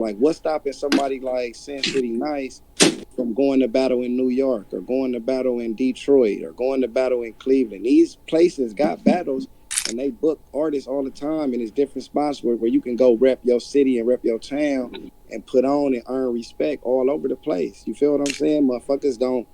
Like, what's stopping somebody like Sin City Nice from going to battle in New York or going to battle in Detroit or going to battle in Cleveland? These places got battles and they book artists all the time, and it's different spots where you can go rep your city and rep your town and put on and earn respect all over the place. You feel what I'm saying? Motherfuckers don't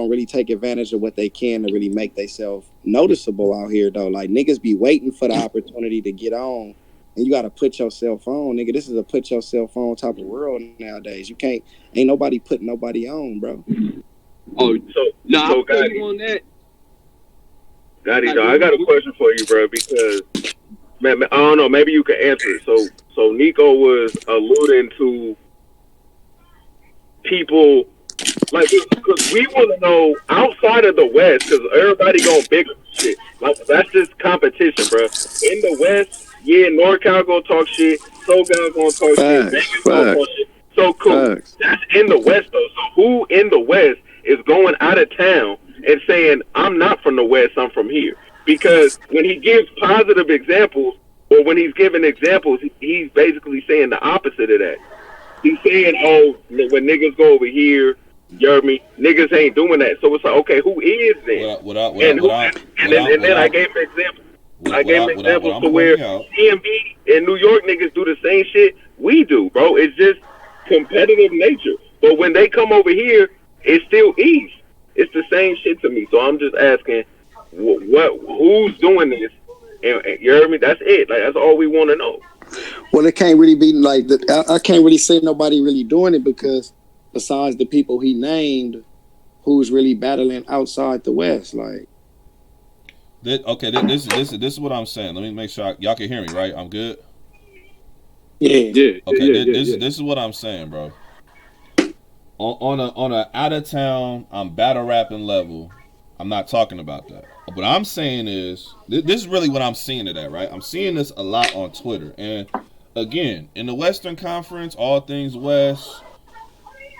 really take advantage of what they can to really make themselves noticeable out here though. Like, niggas be waiting for the opportunity to get on. And you got to put yourself on, nigga. This is a put yourself on type of world nowadays. You can't, ain't nobody putting nobody on, bro. Oh, so Gotti, on that. Gotti, I got a question for you, bro, because, man, I don't know, maybe you can answer it. So Nico was alluding to people, like, because we want to know outside of the West, because everybody going bigger shit. Like, that's just competition, bro. In the West, yeah, NorCal gonna talk shit. SoCal gonna talk shit. Vegas gonna talk shit. So cool. That's in the West though. So who in the West is going out of town and saying, I'm not from the West, I'm from here? Because when he gives positive examples, or when he's giving examples, he's basically saying the opposite of that. He's saying, oh, when niggas go over here, you heard me, niggas ain't doing that. So it's like, okay, who is then? And then I gave an example. I gave an example to where DMV and New York niggas do the same shit we do, bro. It's just competitive nature. But when they come over here, it's still East. It's the same shit to me. So I'm just asking, who's doing this? And you heard me? That's it. Like, that's all we want to know. Well, it can't really be like that. I can't really say nobody really doing it, because besides the people he named, who's really battling outside the West, like. This is what I'm saying. Let me make sure y'all can hear me, right? I'm good? Yeah. Okay, this is what I'm saying, bro. On a out of town, I'm battle rapping level, I'm not talking about that. What I'm saying is, this is really what I'm seeing it at, right? I'm seeing this a lot on Twitter. And again, in the Western Conference, all things West,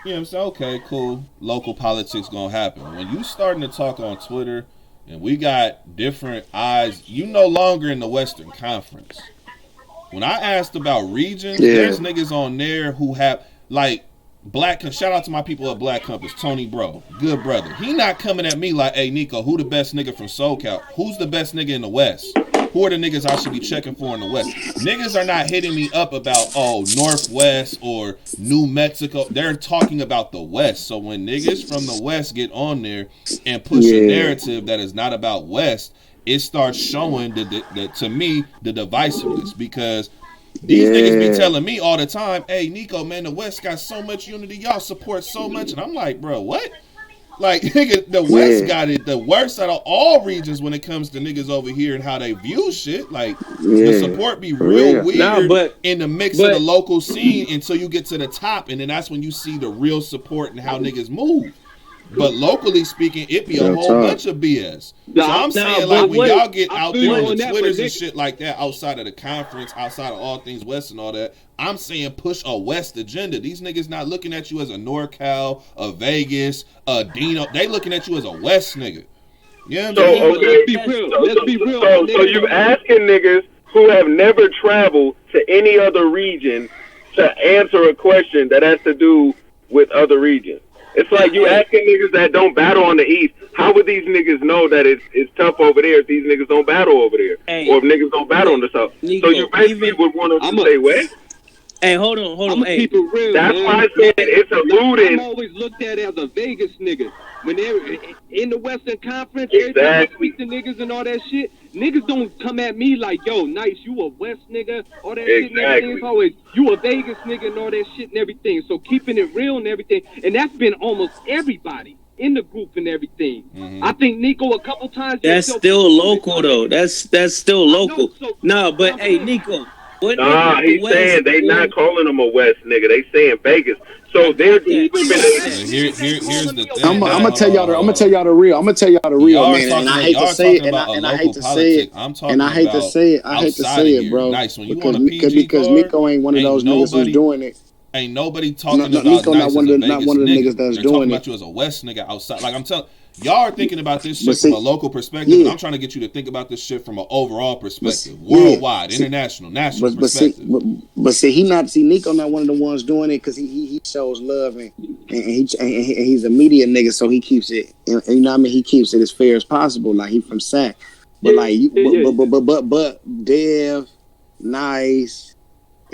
you know what I'm saying? Okay, cool. Local politics gonna happen. When you starting to talk on Twitter, and we got different eyes, you no longer in the Western Conference. When I asked about regions, there's niggas on there who have, like, shout out to my people at Black Compass, Tony Bro, good brother. He not coming at me like, hey, Nico, who the best nigga from SoCal? Who's the best nigga in the West? Who are the niggas I should be checking for in the West? Niggas are not hitting me up about, Northwest or New Mexico. They're talking about the West. So when niggas from the West get on there and push a narrative that is not about West, it starts showing, to me, the divisiveness. Because these niggas be telling me all the time, hey, Nico, man, the West got so much unity. Y'all support so much. And I'm like, bro, what? Like, nigga, the West got it the worst out of all regions when it comes to niggas over here and how they view shit. Like, the support be real weird in the mix of the local scene until you get to the top, and then that's when you see the real support and how niggas move. But locally speaking, it be a whole bunch of BS. So I'm saying, like, when y'all get out there on the Twitters and shit like that, outside of the conference, outside of all things West and all that, I'm saying push a West agenda. These niggas not looking at you as a NorCal, a Vegas, a Dino. They looking at you as a West nigga. Yeah, so, okay. Let's be real. So you asking niggas who have never traveled to any other region to answer a question that has to do with other regions. It's like you asking niggas that don't battle on the East, how would these niggas know that it's tough over there if these niggas don't battle over there? Or if niggas don't battle on the South? Nico, so you basically would want them to say what? Hey, hold on. Hey, keep it real, that's why I said it's alluding. I'm always looked at as a Vegas nigga. When they're in the Western Conference, every time I speak to niggas and all that shit, niggas don't come at me like, yo, nice, you a West nigga, all that shit and everything. It's always, you a Vegas nigga and all that shit and everything. So keeping it real and everything. And that's been almost everybody in the group and everything. Mm-hmm. I think Nico a couple times. That's still local, though. That's still local. No, but hey, Nico. He's saying they not calling him a West nigga. They saying Vegas. So they're here's the thing. I'm gonna tell y'all the real. Man. And I hate to say it. And I hate to say it. And I hate to say it. I hate to say it, bro. Nice. When you because Nico ain't one of those niggas who's doing it. Ain't nobody talking about Nico Nice not one as a of the Vegas niggas that's They're doing talking it. about you as a West nigga outside. Like I'm telling y'all are thinking about this shit But see, from a local perspective, yeah. and I'm trying to get you to think about this shit from an overall perspective, yeah. worldwide, See, international, national but see, perspective. but see, Nico not one of the ones doing it because he shows love and he's a media nigga, so he keeps it. And you know what I mean? He keeps it as fair as possible. Like he from Sac, but like you, but Dev, Nice,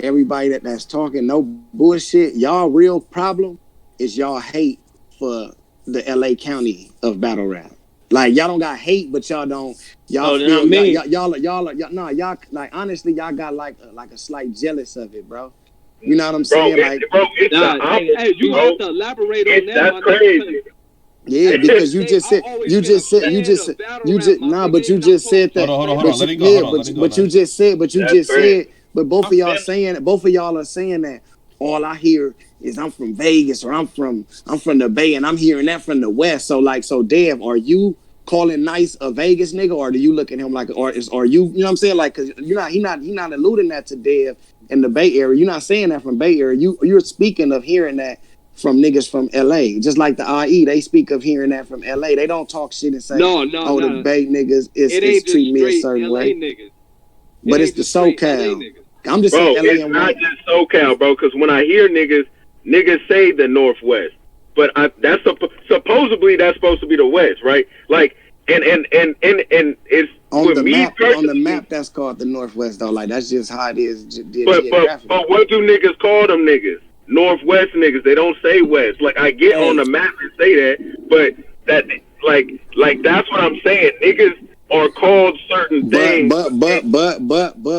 everybody that's talking no bullshit. Y'all real problem is y'all hate for the LA County of battle rap. Like y'all don't got hate, but y'all don't. Y'all feel y'all like honestly y'all got like a slight jealous of it, bro. You know what I'm saying? It's the opposite. Hey, you have to elaborate on that. That's crazy. Yeah, because you just said but you just said that. Hold on. Let it go. Yeah, Hold on, but you just said, but both of y'all are saying that all I hear is I'm from Vegas or I'm from the Bay and I'm hearing that from the West. So Dev, are you calling Nice a Vegas nigga, or do you look at him like, are you know what I'm saying? Like, cause he not alluding that to Dev in the Bay Area. You're not saying that from Bay Area. You're speaking of hearing that from niggas from LA, just like the IE, they speak of hearing that from LA. They don't talk shit and say, the Bay niggas is treating me a certain LA way. Niggas. But it's the SoCal. I'm just saying LA it's and not white. just SoCal, bro. Because when I hear niggas say the Northwest, but that's supposedly that's supposed to be the West, right? Like, and it's on the me map. personally, On the map, that's called the Northwest, though. Like that's just how it is But what do niggas call them niggas? Northwest niggas. They don't say West. Like I get on the map and say that, but that like that's what I'm saying. Niggas are called certain things. But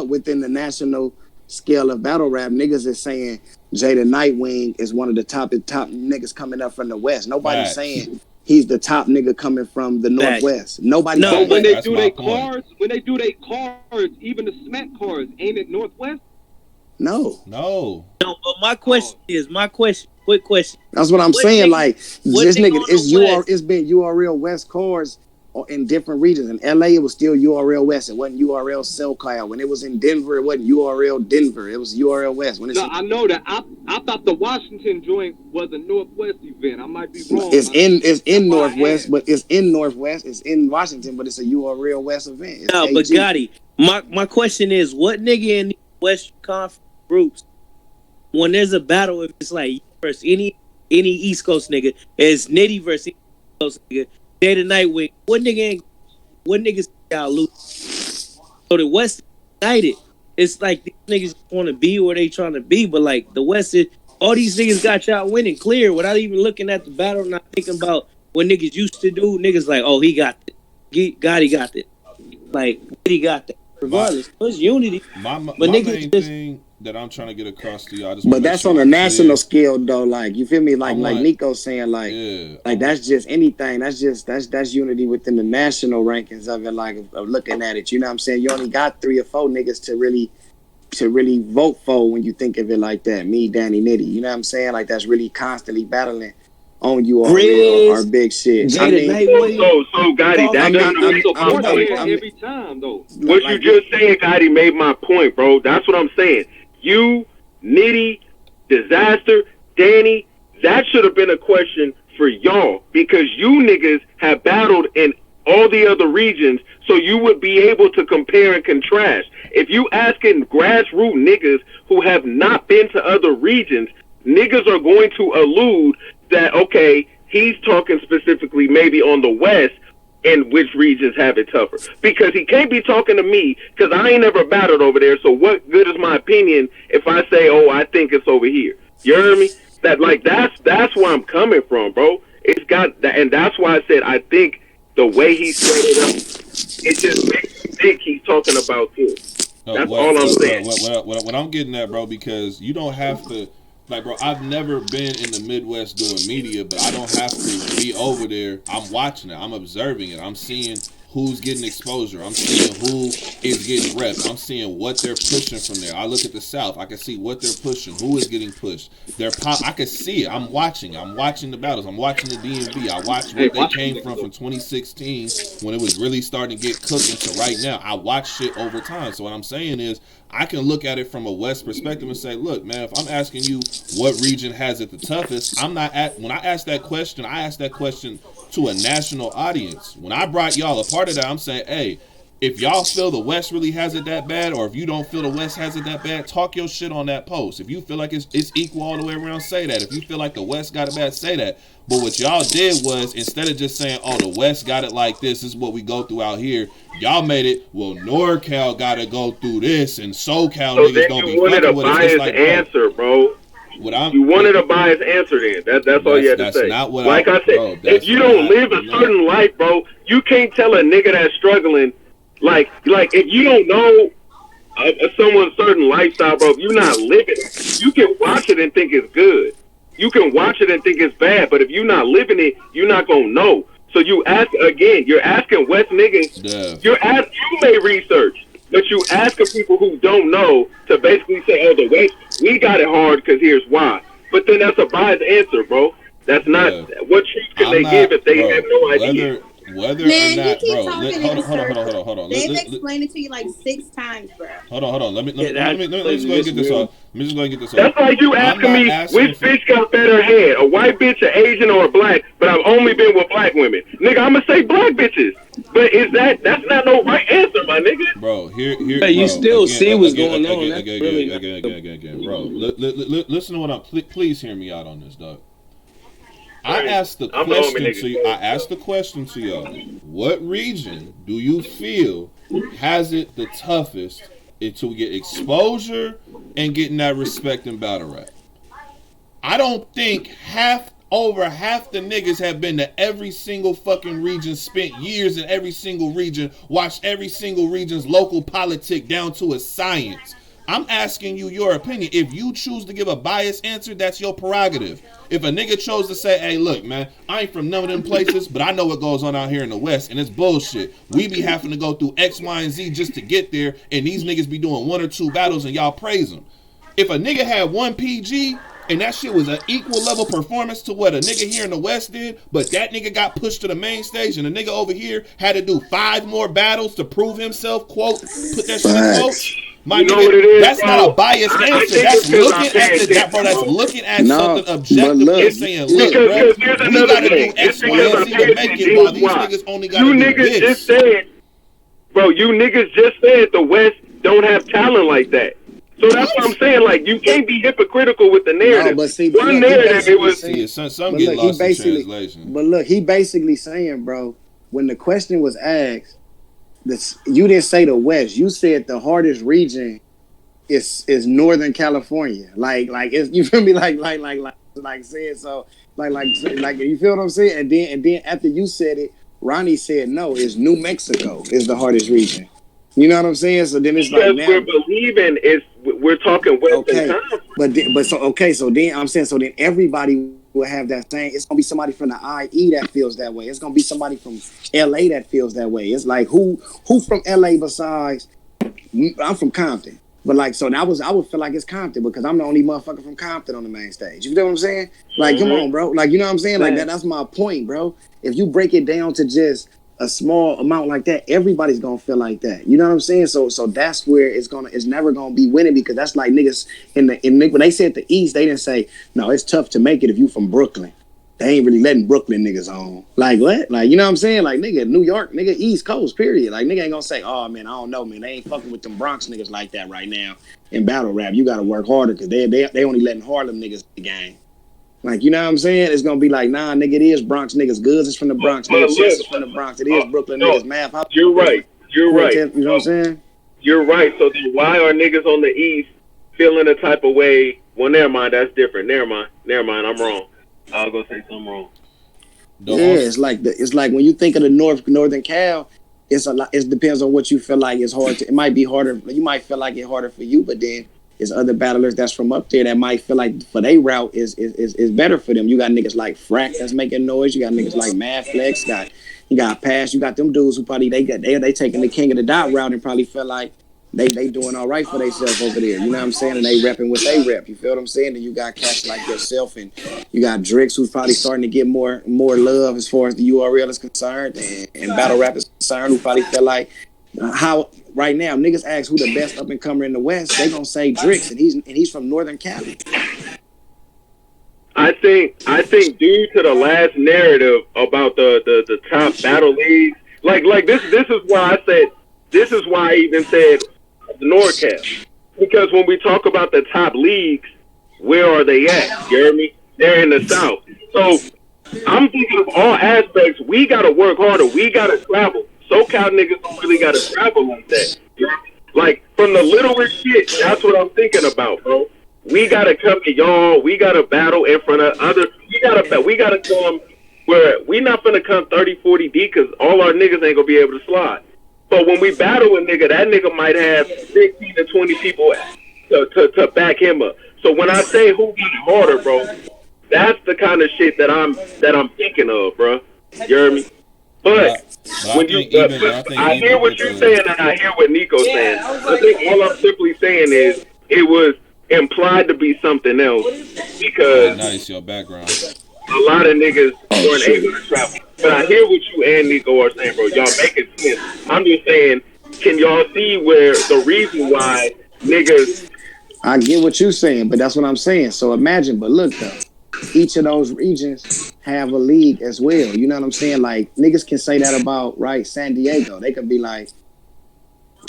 within the national scale of battle rap, niggas is saying Jada Nightwing is one of the top niggas coming up from the West. Nobody's saying he's the top nigga coming from the Northwest. Nobody. No, when they do their cards, even the smack cards, ain't it Northwest? No. But my question is, quick question. That's what I'm saying. Like this nigga, it's been URL West cards in different regions. In LA, it was still URL West. It wasn't URL SoCal. When it was in Denver, it wasn't URL Denver. It was URL West. I know that. I thought the Washington joint was a Northwest event. I might be wrong. It's in Northwest, but it's in Northwest. It's in Washington, but it's a URL West event. No, but Gotti, my question is, what nigga in the Western Conference groups, when there's a battle, if it's like versus any East Coast nigga, it's Nitty versus East Coast nigga, Jada Nightwing, what niggas y'all lose? So the West is united. It's like these niggas want to be where they trying to be, but like the West is, all these niggas got y'all winning clear without even looking at the battle, not thinking about what niggas used to do. Niggas like, oh, he got it. Gotti got it. Like, he got that. Regardless, it's unity. My main thing that I'm trying to get across to y'all, but that's on a national scale, though. Like, you feel me? Like Nico saying, like that's just anything. That's unity within the national rankings of it. Like, of looking at it, you know what I'm saying? You only got 3 or 4 niggas to really vote for when you think of it like that. Me, Danny, Nitty. You know what I'm saying? Like, that's really constantly battling on you all our big shit. So Gotti, that doesn't every time though. What you just saying, Gotti, made my point, bro. That's what I'm saying. You, Nitty, Disaster, Danny, that should have been a question for y'all because you niggas have battled in all the other regions, so you would be able to compare and contrast. If you asking grassroots niggas who have not been to other regions, niggas are going to allude that, okay, he's talking specifically maybe on the West and which regions have it tougher. Because he can't be talking to me because I ain't never battled over there, so what good is my opinion if I say, oh, I think it's over here? You heard me? That's where I'm coming from, bro. It's got that, and that's why I said I think the way he set it up, it just makes me think he's talking about too. That's all I'm saying. What I'm getting at, bro, because you don't have to, like, bro, I've never been in the Midwest doing media, but I don't have to be over there. I'm watching it. I'm observing it. I'm seeing who's getting exposure. I'm seeing who is getting rep. I'm seeing what they're pushing from there. I look at the South. I can see what they're pushing. Who is getting pushed? I can see it. I'm watching. I'm watching the battles. I'm watching the DMV. I watched what they came from 2016 when it was really starting to get cooking to right now. I watch shit over time. So what I'm saying is I can look at it from a West perspective and say, look, man, if I'm asking you what region has it the toughest, when I ask that question, I ask that question to a national audience. When I brought y'all a part of that, I'm saying, hey, if y'all feel the West really has it that bad, or if you don't feel the West has it that bad, talk your shit on that post. If you feel like it's equal all the way around, say that. If you feel like the West got it bad, say that. But what y'all did was, instead of just saying, oh, the West got it like this is what we go through out here, y'all made it, well, NorCal got to go through this, and SoCal niggas don't be fucking with it. It's like, answer, bro. You wanted a biased answer then. That's all you had to say. Not what I said, bro, if you don't live a certain life, bro, you can't tell a nigga that's struggling, like if you don't know someone's certain lifestyle, bro, if you're not living it, you can watch it and think it's good. You can watch it and think it's bad, but if you're not living it, you're not gonna know. So you ask again. You're asking West niggas. Yeah. You may research, but you asking people who don't know to basically say, "Oh, the West, we got it hard because here's why." But then that's a biased answer, bro. That's not what truth can they give if they have no idea. Whether Man, or not, you keep bro. talking Hold on. They've explained it to you like 6 times, bro. Hold on. Let me just go and get this off. Let me just go and get this off. That's like you asking me which bitch got better head, a white bitch, an Asian, or a black. But I've only been with black women, nigga. I'ma say black bitches. But that's not no right answer, my nigga. Bro, here. But you still see what's going on. Again, bro. Listen to what I'm. Please hear me out on this, dog. I asked the question to y'all. What region do you feel has it the toughest to get exposure and getting that respect in battle rap? I don't think over half the niggas have been to every single fucking region, spent years in every single region, watched every single region's local politic down to a science. I'm asking you your opinion. If you choose to give a biased answer, that's your prerogative. If a nigga chose to say, hey, look, man, I ain't from none of them places, but I know what goes on out here in the West, and it's bullshit. We be having to go through X, Y, and Z just to get there, and these niggas be doing 1 or 2 battles, and y'all praise them. If a nigga had 1 PG, and that shit was an equal level performance to what a nigga here in the West did, but that nigga got pushed to the main stage, and the nigga over here had to do 5 more battles to prove himself, quote, put that shit in quotes. My nigga, that's not a biased answer. That's looking at that's looking at something objective and saying, look, bro, we gotta do X, Y, and Z to make it while these niggas only gotta do this. You niggas just said the West don't have talent like that. So that's what I'm saying. Like, you can't be hypocritical with the narrative. No, but see, one narrative, it was... Some get lost in translation. But look, he basically saying, bro, when the question was asked, you didn't say the West. You said the hardest region is Northern California. Like it's, you feel me? Like saying so. Like you feel what I'm saying? And then after you said it, Ronnie said no. It's New Mexico is the hardest region. You know what I'm saying? So then it's because like now we're talking Western time. So then I'm saying then everybody will have that thing. It's gonna be somebody from the IE that feels that way. It's gonna be somebody from LA that feels that way. It's like who from LA besides I'm from Compton. But like so I would feel like it's Compton because I'm the only motherfucker from Compton on the main stage. You know what I'm saying? Like come on, bro. Like you know what I'm saying? Like that's my point, bro. If you break it down to just a small amount like that, everybody's gonna feel like that. You know what I'm saying? So that's where it's never gonna be winning because that's like niggas when they said the East, they didn't say no. It's tough to make it if you from Brooklyn. They ain't really letting Brooklyn niggas on. Like what? Like you know what I'm saying? Like nigga, New York, nigga, East Coast, period. Like nigga ain't gonna say, oh man, I don't know, man. They ain't fucking with them Bronx niggas like that right now in battle rap. You gotta work harder because they only letting Harlem niggas in the game. Like, you know what I'm saying? It's going to be like, nah, nigga, it is Bronx niggas. Goods is from the Bronx. Niggas is from the Bronx. It is Brooklyn niggas. Math. You're right. You know what I'm saying? You're right. So then why are niggas on the East feeling a type of way? Well, never mind. That's different. Never mind. I'm wrong. I'll go say something wrong. It's like when you think of the Northern Cal, it's a lot. It depends on what you feel like is hard. It might be harder. You might feel like it's harder for you, but then it's other battlers that's from up there that might feel like for their route is better for them. You got niggas like Frack that's making noise. You got niggas like Mad Flex. You got Pass. You got them dudes who probably they taking the King of the Dot route and probably feel like they doing all right for themselves over there. You know what I'm saying? And they repping what they rep. You feel what I'm saying? And you got cats like yourself, and you got Drix who's probably starting to get more love as far as the URL is concerned, and battle rap is concerned, who probably feel like how right now niggas ask who the best up and comer in the West, they gonna say Drix, and he's from Northern Cali. I think due to the last narrative about the top battle leagues, like this is why I even said the NorCal, because when we talk about the top leagues, where are they at? You hear me? They're in the South. So I'm thinking of all aspects. We gotta work harder. We gotta travel. SoCal niggas don't really gotta travel like that. You know? Like from the littlest shit, that's what I'm thinking about, bro. We gotta come to y'all. We gotta battle in front of others. We gotta come where we not gonna come 30, 40 deep because all our niggas ain't gonna be able to slide. So when we battle a nigga, that nigga might have 15 to 20 people to back him up. So when I say who got it harder, bro, that's the kind of shit that I'm thinking of, bro. You hear me? But when I hear what you're saying and I hear what Nico's saying. I think all I'm simply saying is it was implied to be something else because nice your background. A lot of niggas weren't able to travel. But I hear what you and Nico are saying, bro. Y'all making sense. I'm just saying, can y'all see where the reason why niggas... I get what you're saying, but that's what I'm saying. So imagine, but look though, each of those regions have a league as well. You know what I'm saying? Like niggas can say that about, right, San Diego. They could be like,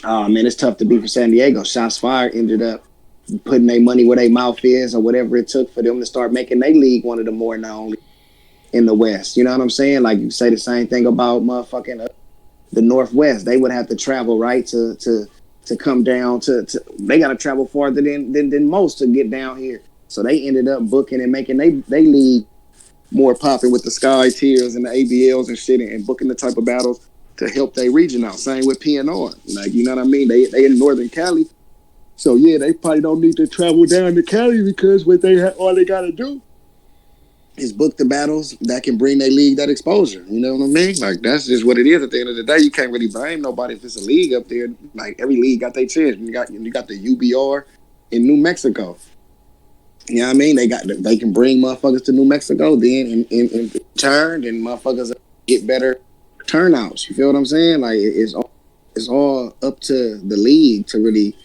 oh man, it's tough to be for San Diego. Shots Fired ended up putting their money where their mouth is, or whatever it took for them to start making their league one of the more known in the West. You know what I'm saying? Like you say the same thing about motherfucking the Northwest. They would have to travel, right, to come down to they got to travel farther than most to get down here. So they ended up booking and making they league more popping with the Sky Tiers and the ABLs and shit, and booking the type of battles to help their region out. Same with PNR. Like, you know what I mean? They in Northern Cali. So yeah, they probably don't need to travel down to Cali because what all they gotta do is book the battles that can bring their league that exposure. You know what I mean? Like that's just what it is. At the end of the day, you can't really blame nobody if it's a league up there. Like every league got their chance. You got the UBR in New Mexico. You know what I mean? They can bring motherfuckers to New Mexico then in turn, and motherfuckers get better turnouts. You feel what I'm saying? Like it's all up to the league to really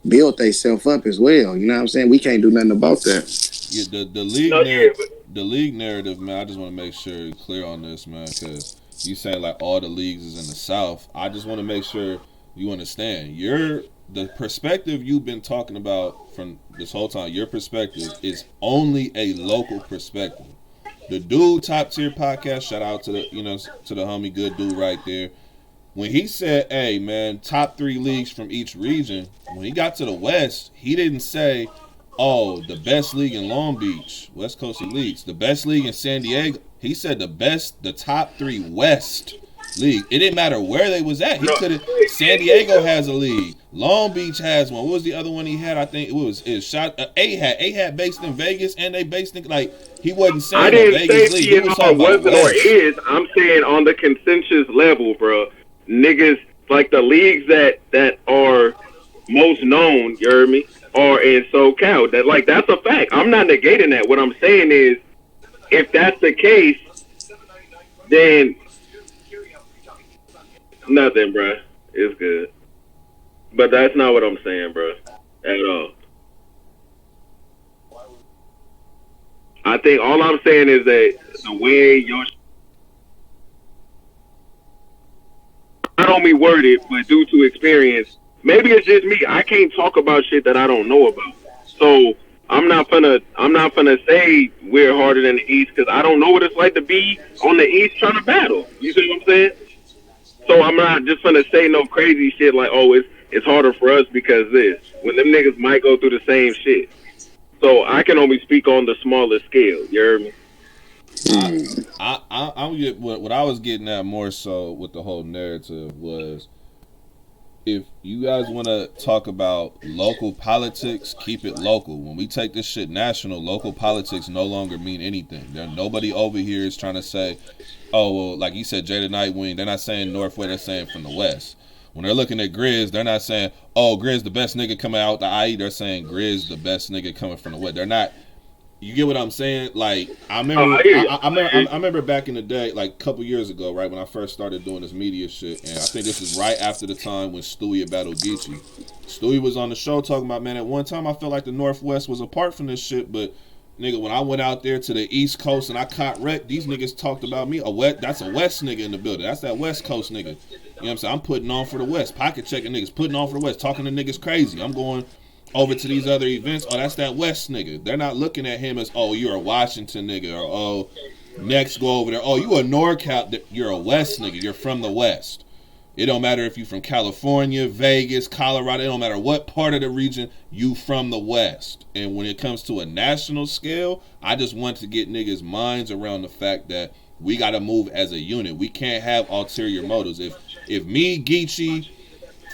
build themselves up as well. You know what I'm saying? We can't do nothing about that. Yeah, the league narrative, man. I just want to make sure you're clear on this, man, because you saying like all the leagues is in the South. I just want to make sure you understand. The perspective you've been talking about from this whole time. Your perspective is only a local perspective. The dude Top Tier Podcast. Shout out to the homie, good dude right there. When he said, hey, man, top 3 leagues from each region, when he got to the West, he didn't say, oh, the best league in Long Beach, West Coast leagues, the best league in San Diego. He said the top 3 West league. It didn't matter where they was at. He could have. San Diego has a league. Long Beach has one. What was the other one he had? I think it shot A-Hat based in Vegas, and they based in, like, he wasn't saying I didn't Vegas say league. He was talking about wasn't or is. I'm saying on the consensus level, bro. Niggas like the leagues that are most known, you heard me, are in SoCal. That's a fact. I'm not negating that. What I'm saying is, if that's the case, then nothing, bro. It's good. But that's not what I'm saying, bro, at all. I think all I'm saying is that the way your not only worded, but due to experience, maybe it's just me. I can't talk about shit that I don't know about. So I'm not gonna say we're harder than the East because I don't know what it's like to be on the East trying to battle. You see what I'm saying? So I'm not just gonna say no crazy shit like, oh, it's harder for us because this. When them niggas might go through the same shit. So I can only speak on the smaller scale. You heard me? What I was getting at more so with the whole narrative was if you guys want to talk about local politics, keep it local. When we take this shit national, local politics no longer mean anything. Nobody over here is trying to say, oh, well, like you said, Jada Nightwing, they're not saying Northwest, they're saying from the West. When they're looking at Grizz, they're not saying, oh, Grizz the best nigga coming out the IE. They're saying Grizz the best nigga coming from the West. They're not. You get what I'm saying? Like, I remember back in the day, like a couple years ago, right, when I first started doing this media shit, and I think this is right after the time when Stewie had battled Geechi. Stewie was on the show talking about, man, at one time I felt like the Northwest was apart from this shit, but nigga, when I went out there to the East Coast and I caught wreck, these niggas talked about me. That's a West nigga in the building. That's that West Coast nigga. You know what I'm saying? I'm putting on for the West. Pocket checking niggas, putting on for the West, talking to niggas crazy. I'm going over to these other events. Oh, that's that West nigga. They're not looking at him as, oh, you're a Washington nigga, or oh, next go over there. Oh, you a NorCal. You're a West nigga. You're from the West. It don't matter if you from California, Vegas, Colorado. It don't matter what part of the region you from the West. And when it comes to a national scale, I just want to get niggas' minds around the fact that we got to move as a unit. We can't have ulterior motives. If me, Geechi,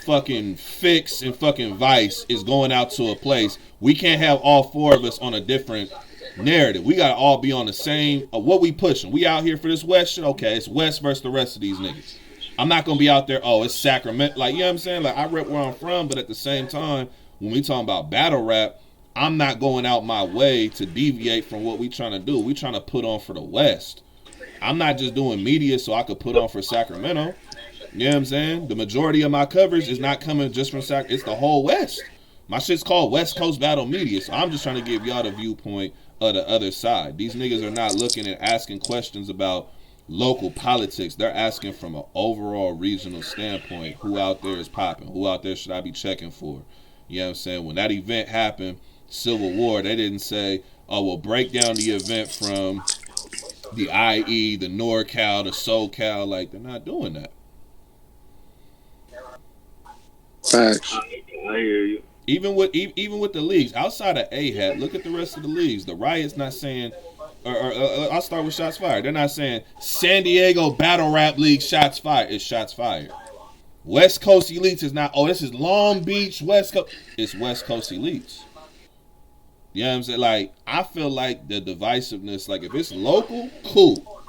fucking Fix, and fucking Vice is going out to a place, we can't have all four of us on a different narrative. We got to all be on the same, what we pushing. We out here for this West shit? Okay, it's West versus the rest of these niggas. I'm not going to be out there, oh, it's Sacramento. Like, you know what I'm saying? Like, I rep where I'm from, but at the same time, when we talking about battle rap, I'm not going out my way to deviate from what we trying to do. We trying to put on for the West. I'm not just doing media so I could put on for Sacramento. You know what I'm saying? The majority of my coverage is not coming just from Sacramento. It's the whole West. My shit's called West Coast Battle Media, so I'm just trying to give y'all the viewpoint of the other side. These niggas are not looking and asking questions about local politics. They're asking from an overall regional standpoint, who out there is popping, who out there should I be checking for. You know what I'm saying? When that event happened, Civil War, they didn't say, oh, well, break down the event from the IE, the NorCal, the SoCal. Like, they're not doing that. Facts. I hear you. Even with the leagues outside of AHAT, look at the rest of the leagues. The Riot's not saying, or I'll start with shots fired. They're not saying San Diego Battle Rap League shots fired. It's shots fired. West Coast Elites is not, oh, this is Long Beach West Coast. It's West Coast Elites. You know what I'm saying? Like, I feel like the divisiveness, like if it's local, cool.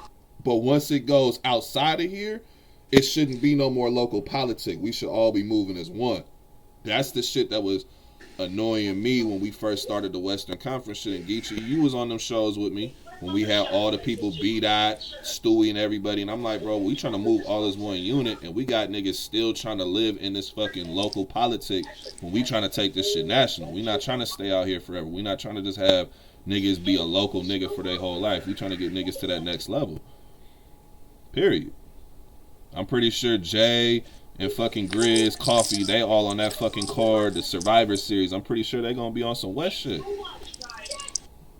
But once it goes outside of here, it shouldn't be no more local politics. We should all be moving as one. That's the shit that was annoying me when we first started the Western Conference shit. And Geechi, you was on them shows with me when we had all the people, B-Dot, Stewie, and everybody. And I'm like, bro, we trying to move all as one unit, and we got niggas still trying to live in this fucking local politics when we trying to take this shit national. We not trying to stay out here forever. We not trying to just have niggas be a local nigga for their whole life. We trying to get niggas to that next level. Period. I'm pretty sure Jay and fucking Grizz, Coffee, they all on that fucking card, the Survivor Series. I'm pretty sure they gonna be on some West shit.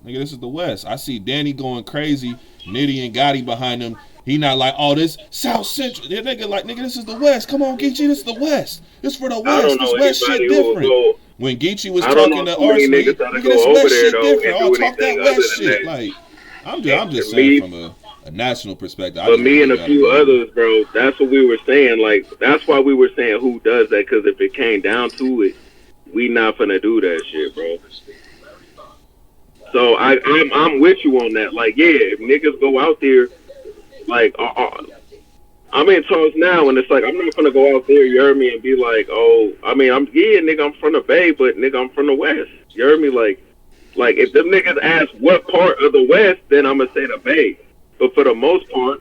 Nigga, this is the West. I see Danny going crazy, Nitty and Gotti behind him. He not like, oh, this South Central. That nigga like, nigga, this is the West. Come on, Geechi, this is the West. This for the West. This West shit different. When Geechi was talking to Arsene, nigga, this West shit different. Oh, talk that West shit. Like, I'm just saying from a national perspective. But me and a few others, bro, that's what we were saying. Like, that's why we were saying who does that, because if it came down to it, we not finna do that shit, bro. So I'm with you on that. Like, yeah, if niggas go out there, like, I'm in talks now, and it's like, I'm not gonna go out there, you heard me, and be like, oh, I mean, nigga, I'm from the Bay, but nigga, I'm from the West. You heard me? Like if them niggas ask what part of the West, then I'm gonna say the Bay. But for the most part,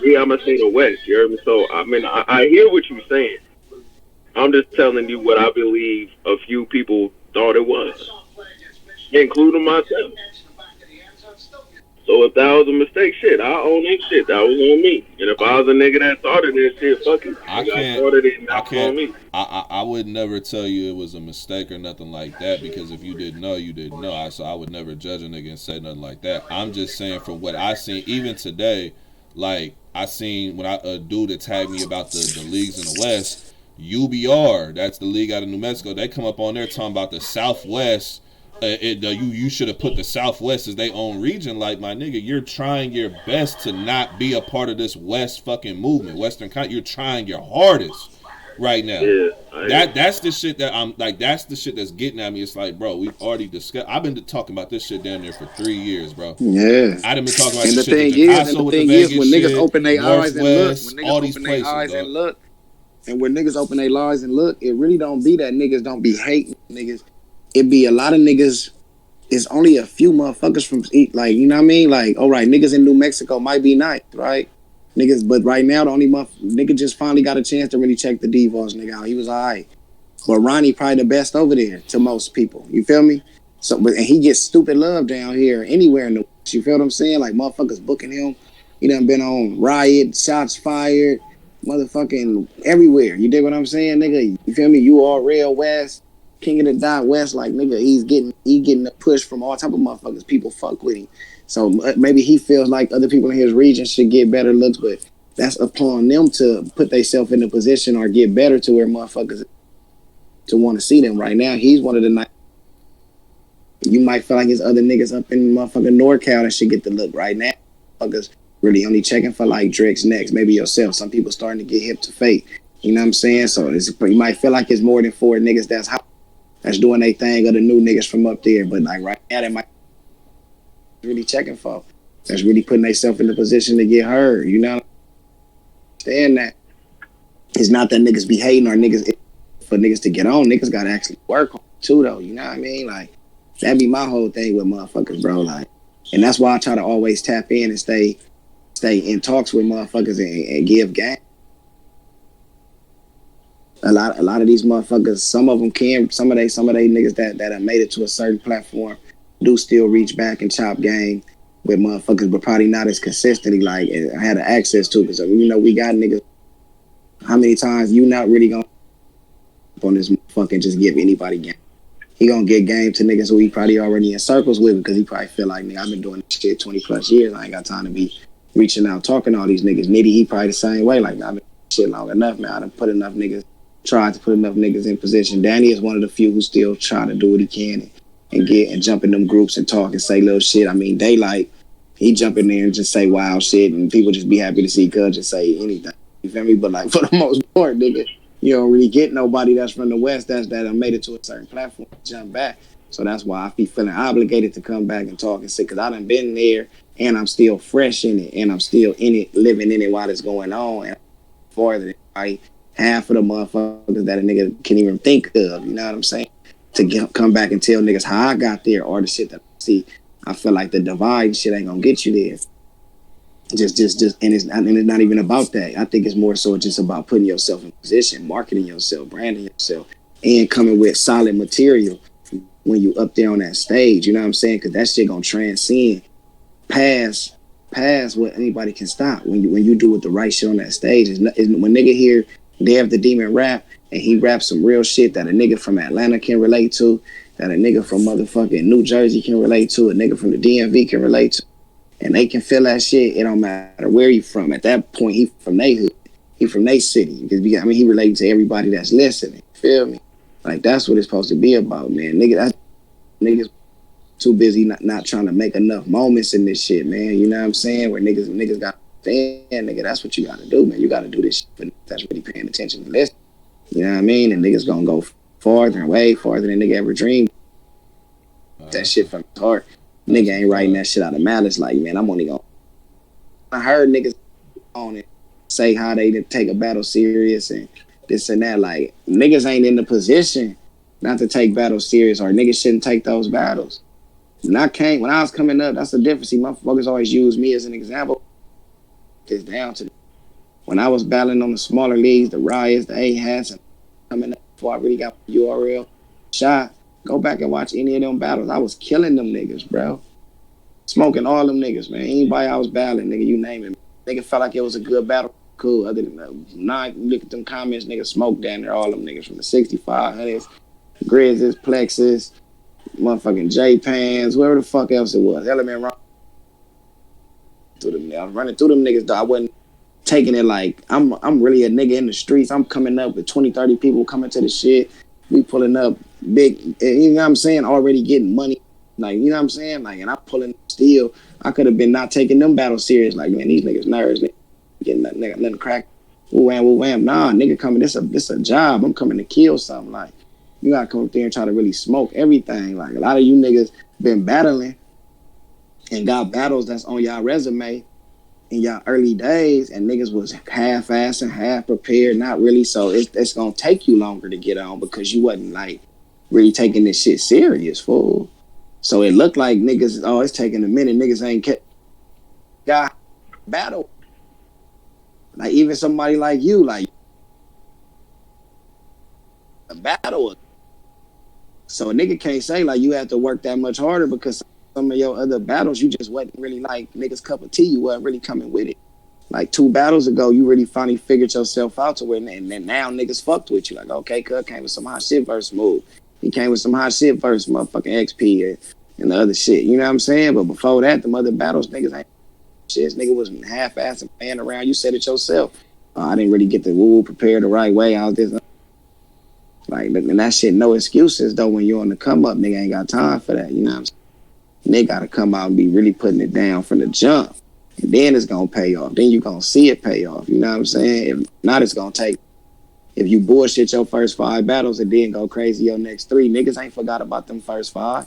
yeah, I'm gonna say the West. You heard me? So I mean, I hear what you're saying. I'm just telling you what I believe a few people thought it was, including myself. So if that was a mistake, shit, I own that shit. That was on me. And if I was a nigga that started that shit, fuck it. I would never tell you it was a mistake or nothing like that, because if you didn't know, you didn't know. So I would never judge a nigga and say nothing like that. I'm just saying from what I seen, even today, like I seen when a dude that tagged me about the leagues in the West, UBR, that's the league out of New Mexico. They come up on there talking about the Southwest. You should have put the Southwest as their own region. Like, my nigga, you're trying your best to not be a part of this West fucking movement, Western country. You're trying your hardest. right now. Yeah, That's the shit that I'm like. That's the shit that's getting at me. It's like, bro, we've already discussed. I've been talking about this shit down there for 3 years, bro. Yeah. I done been talking about And this the shit to thing is, and the Picasso with the thing is, Vegas when niggas shit, open their eyes and look, when Northwest, niggas all these open their places, eyes dog. and look, and when niggas open their eyes and look, it really don't be that niggas don't be hating niggas. It be a lot of niggas. It's only a few motherfuckers from like, you know what I mean? Like, all right, niggas in New Mexico might be nice, right? Niggas, but right now the only nigga just finally got a chance to really check the Devos nigga out. He was alright. But Ronnie probably the best over there to most people. You feel me? So, but and he gets stupid love down here anywhere in the West. You feel what I'm saying? Like motherfuckers booking him. He done been on Riot, Shots Fired, motherfucking everywhere. You dig what I'm saying, nigga? You feel me? You all real West, King of the Dot West. Like nigga, he getting a push from all type of motherfuckers. People fuck with him. So maybe he feels like other people in his region should get better looks, but that's upon them to put themselves in a position or get better to where motherfuckers to want to see them. Right now, he's one of the nice. You might feel like his other niggas up in motherfucking NorCal that should get the look right now. Motherfuckers really only checking for like Drake's next, maybe yourself. Some people starting to get hip to fate. You know what I'm saying? So you might feel like it's more than 4 niggas that's doing their thing or the new niggas from up there. But like right now, they might really checking for. That's really putting themselves in the position to get heard. You know, understand that it's not that niggas be hating or niggas for niggas to get on. Niggas gotta actually work on it too, though. You know what I mean? Like that be my whole thing with motherfuckers, bro. Like, and that's why I try to always tap in and stay in talks with motherfuckers and give game. A lot of these motherfuckers, some of them can, some of they niggas that have made it to a certain platform do still reach back and chop game with motherfuckers, but probably not as consistently like I had access to, because you know we got niggas. How many times you not really gonna on this motherfucking just give anybody game? He gonna get game to niggas who he probably already in circles with, because he probably feel like, nigga, I've been doing this shit 20 plus years. I ain't got time to be reaching out talking to all these niggas. Nitty, he probably the same way. Like, I've been doing shit long enough, man. I done put enough niggas, tried to put enough niggas in position. Danny is one of the few who still try to do what he can and get and jump in them groups and talk and say little shit. I mean, Daylight, he jump in there and just say wild shit, and people just be happy to see Cuz just say anything. You feel me? But like for the most part, nigga, you don't really get nobody that's from the West that made it to a certain platform to jump back. So that's why I be feeling obligated to come back and talk and say, because I done been there and I'm still fresh in it and I'm still in it, living in it while it's going on. And farther than probably half of the motherfuckers that a nigga can even think of, you know what I'm saying? To come back and tell niggas how I got there or the shit that I see. I feel like the divide shit ain't gonna get you there. Just, and it's not even about that. I think it's more so just about putting yourself in position, marketing yourself, branding yourself, and coming with solid material when you up there on that stage. You know what I'm saying? Because that shit gonna transcend past what anybody can stop. When you do with the right shit on that stage, when nigga hear Dev the Demon rap and he raps some real shit that a nigga from Atlanta can relate to, that a nigga from motherfucking New Jersey can relate to, a nigga from the DMV can relate to, and they can feel that shit. It don't matter where he from. At that point, he from they hood. He from they city. Because he relating to everybody that's listening. Feel me? Like that's what it's supposed to be about, man. Niggas too busy not trying to make enough moments in this shit, man. You know what I'm saying? Where niggas got stand, nigga. That's what you got to do, man. You got to do this shit for that's really paying attention to listen. You know what I mean? And niggas gonna go farther and way farther than nigga ever dreamed. That shit from his heart. Nigga ain't writing that shit out of malice. Like, man, I'm only gonna. I heard niggas on it say how they didn't take a battle serious and this and that. Like, niggas ain't in the position not to take battles serious, or niggas shouldn't take those battles. When I was coming up, that's the difference. See, motherfuckers always use me as an example. It's down to when I was battling on the smaller leagues, the Riots, the A-Hats, and coming up before I really got URL shot. Go back and watch any of them battles. I was killing them niggas, bro. Smoking all them niggas, man. Anybody I was battling, nigga, you name it. Nigga felt like it was a good battle. Cool. Other than that, now look at them comments, nigga, smoke down there. All them niggas from the 6500s, Grizzlies, Plexus, motherfucking J-Pans, whoever the fuck else it was. Element Rock. I was running through them niggas, though. I wasn't taking it like I'm really a nigga in the streets. I'm coming up with 20, 30 people coming to the shit. We pulling up big, you know what I'm saying, already getting money. Like, you know what I'm saying? Like, and I'm pulling up still. I could have been not taking them battles serious. Like, man, these niggas nerds, nigga, getting nothing crack. woo wham. Nah, nigga coming. This a job. I'm coming to kill something. Like you gotta come up there and try to really smoke everything. Like a lot of you niggas been battling and got battles that's on y'all resume in y'all early days, and niggas was half-assed and half prepared, not really. So it's gonna take you longer to get on because you wasn't like really taking this shit serious, fool. So it looked like niggas, oh, it's taking a minute. Niggas ain't got battle. Like even somebody like you, like a battle. So a nigga can't say like you had to work that much harder because some of your other battles you just wasn't really like niggas cup of tea. You wasn't really coming with it. Like 2 battles ago, you really finally figured yourself out to where, and then now niggas fucked with you. Like, okay, cuz came with some hot shit verse move. He came with some hot shit verse motherfucking XP and the other shit. You know what I'm saying? But before that, the other battles, niggas ain't shit. This nigga was half-assed and playing around. You said it yourself. I didn't really get the woo prepared the right way. I was just like, and that shit, no excuses though. When you're on the come up, nigga ain't got time for that. You know what I'm saying? Nigga gotta come out and be really putting it down from the jump. And then it's gonna pay off. Then you gonna see it pay off. You know what I'm saying? If not, it's gonna take. If you bullshit your first 5 battles and then go crazy your next 3, niggas ain't forgot about them first 5.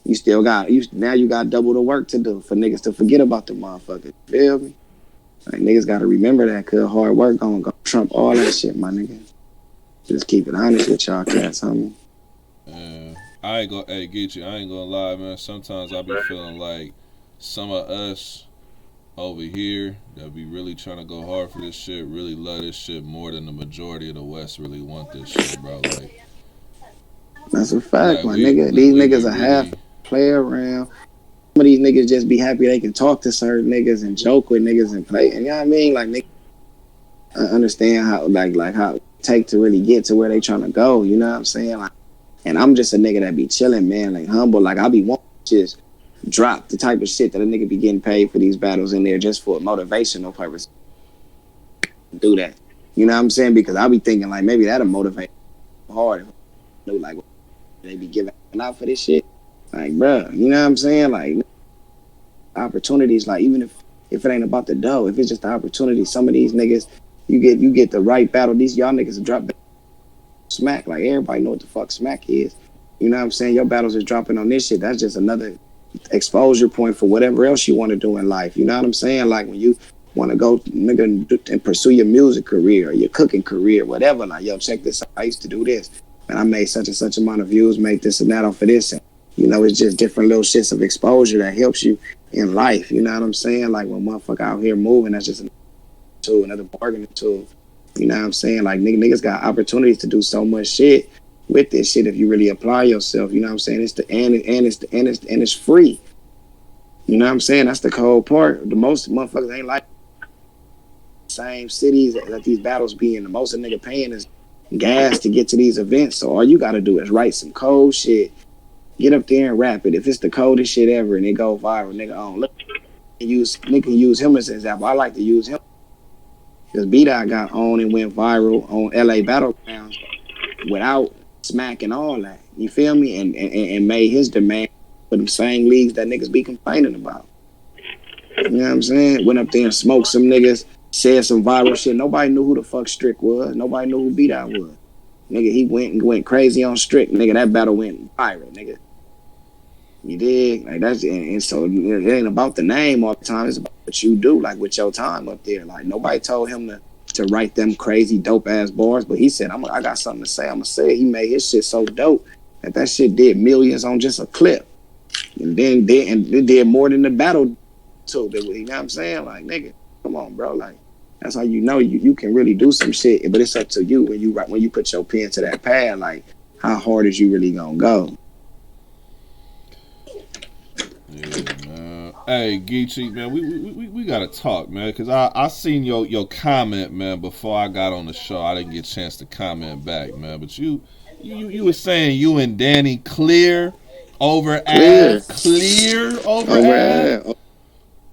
You still got now you got double the work to do for niggas to forget about the motherfuckers. Feel me? Like niggas gotta remember that, cause hard work gonna go trump all that shit, my nigga. Just keep it honest with y'all cats, homie. I ain't gonna, hey Geechi, I ain't gonna lie, man. Sometimes I be feeling like some of us over here that be really trying to go hard for this shit, really love this shit more than the majority of the West really want this shit, bro. Like that's a fact, like my nigga. These niggas are really half play around. Some of these niggas just be happy they can talk to certain niggas and joke with niggas and play. And you know what I mean? Like niggas understand how like how it take to really get to where they trying to go. You know what I'm saying? Like, and I'm just a nigga that be chilling, man. Like humble. Like I be wanting to just drop the type of shit that a nigga be getting paid for these battles in there just for motivational purpose. Do that. You know what I'm saying? Because I be thinking like maybe that'll motivate hard. If like they be giving out for this shit. Like, bro, you know what I'm saying? Like opportunities, like even if it ain't about the dough, if it's just the opportunity, some of these niggas, you get the right battle. These y'all niggas drop smack. Like everybody know what the fuck smack is. You know what I'm saying? Your battles is dropping on this shit. That's just another exposure point for whatever else you want to do in life. You know what I'm saying? Like when you want to go nigga and pursue your music career or your cooking career, whatever. Like, yo, check this out. I used to do this. And I made such and such amount of views, make this and that off of this. And, you know, it's just different little shits of exposure that helps you in life. You know what I'm saying? Like when motherfucker out here moving, that's just another bargaining tool. You know what I'm saying? Like niggas got opportunities to do so much shit with this shit if you really apply yourself. You know what I'm saying? It's free. You know what I'm saying? That's the cold part. The most motherfuckers ain't like same cities that these battles be in. The most a nigga paying is gas to get to these events. So all you gotta do is write some cold shit, get up there and rap it. If it's the coldest shit ever and it go viral, nigga on look nigga use him as an example. I like to use him because B-Dot got on and went viral on LA Battlegrounds without smack and all that. You feel me? And made his demand for them same leagues that niggas be complaining about. You know what I'm saying? Went up there and smoked some niggas, said some viral shit. Nobody knew who the fuck Strick was. Nobody knew who B-Dot was. Nigga, he went crazy on Strick. Nigga, that battle went viral, nigga. You dig? Like that's and so it ain't about the name all the time. It's about what you do, like with your time up there. Like nobody told him to write them crazy dope ass bars, but he said, I got something to say. I'm gonna say it. He made his shit so dope that shit did millions on just a clip, and then it did more than the battle too. You know what I'm saying? Like nigga, come on, bro. Like that's how you know you can really do some shit. But it's up to you when you put your pen to that pad. Like how hard is you really gonna go? Yeah, man. Hey, Geechi, man, we gotta talk, man, because I seen your comment, man, before I got on the show. I didn't get a chance to comment back, man, but you were saying you and Danny clear over Av, clear over Av.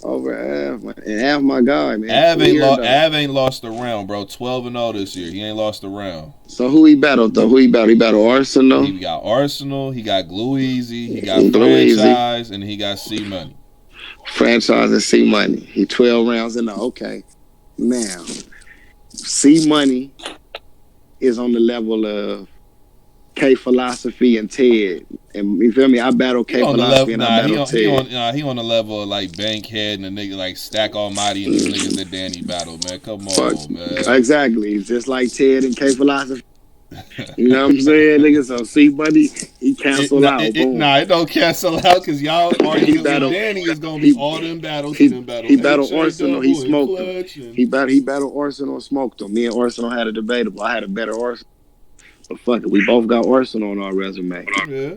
Over Av, man. And Av, my guy, man. Av ain't lost a round, bro. 12-0 this year. He ain't lost a round. So who he battled though? He battled Arsenal. He got Arsenal. He got Glue Easy. He got Franchise, and he got C Money. Franchise and C Money. He 12 rounds in the okay. Now, C Money is on the level of K Philosophy and Ted. And you feel me? I battle K Philosophy and I battle Ted. He on the level of like Bankhead and the nigga like Stack Almighty and these niggas that Danny battle, man. Come on, man. Exactly. It's just like Ted and K Philosophy. You know what I'm saying, nigga? So C Money, he cancel out. It don't cancel out because y'all arguing with Danny is gonna be all them battles. He battled Arsenal. He smoked him. He battled Arsenal and smoked him. Me and Arsenal had a debatable. I had a better Arsenal, but fuck it, we both got Arsenal on our resume. Yeah.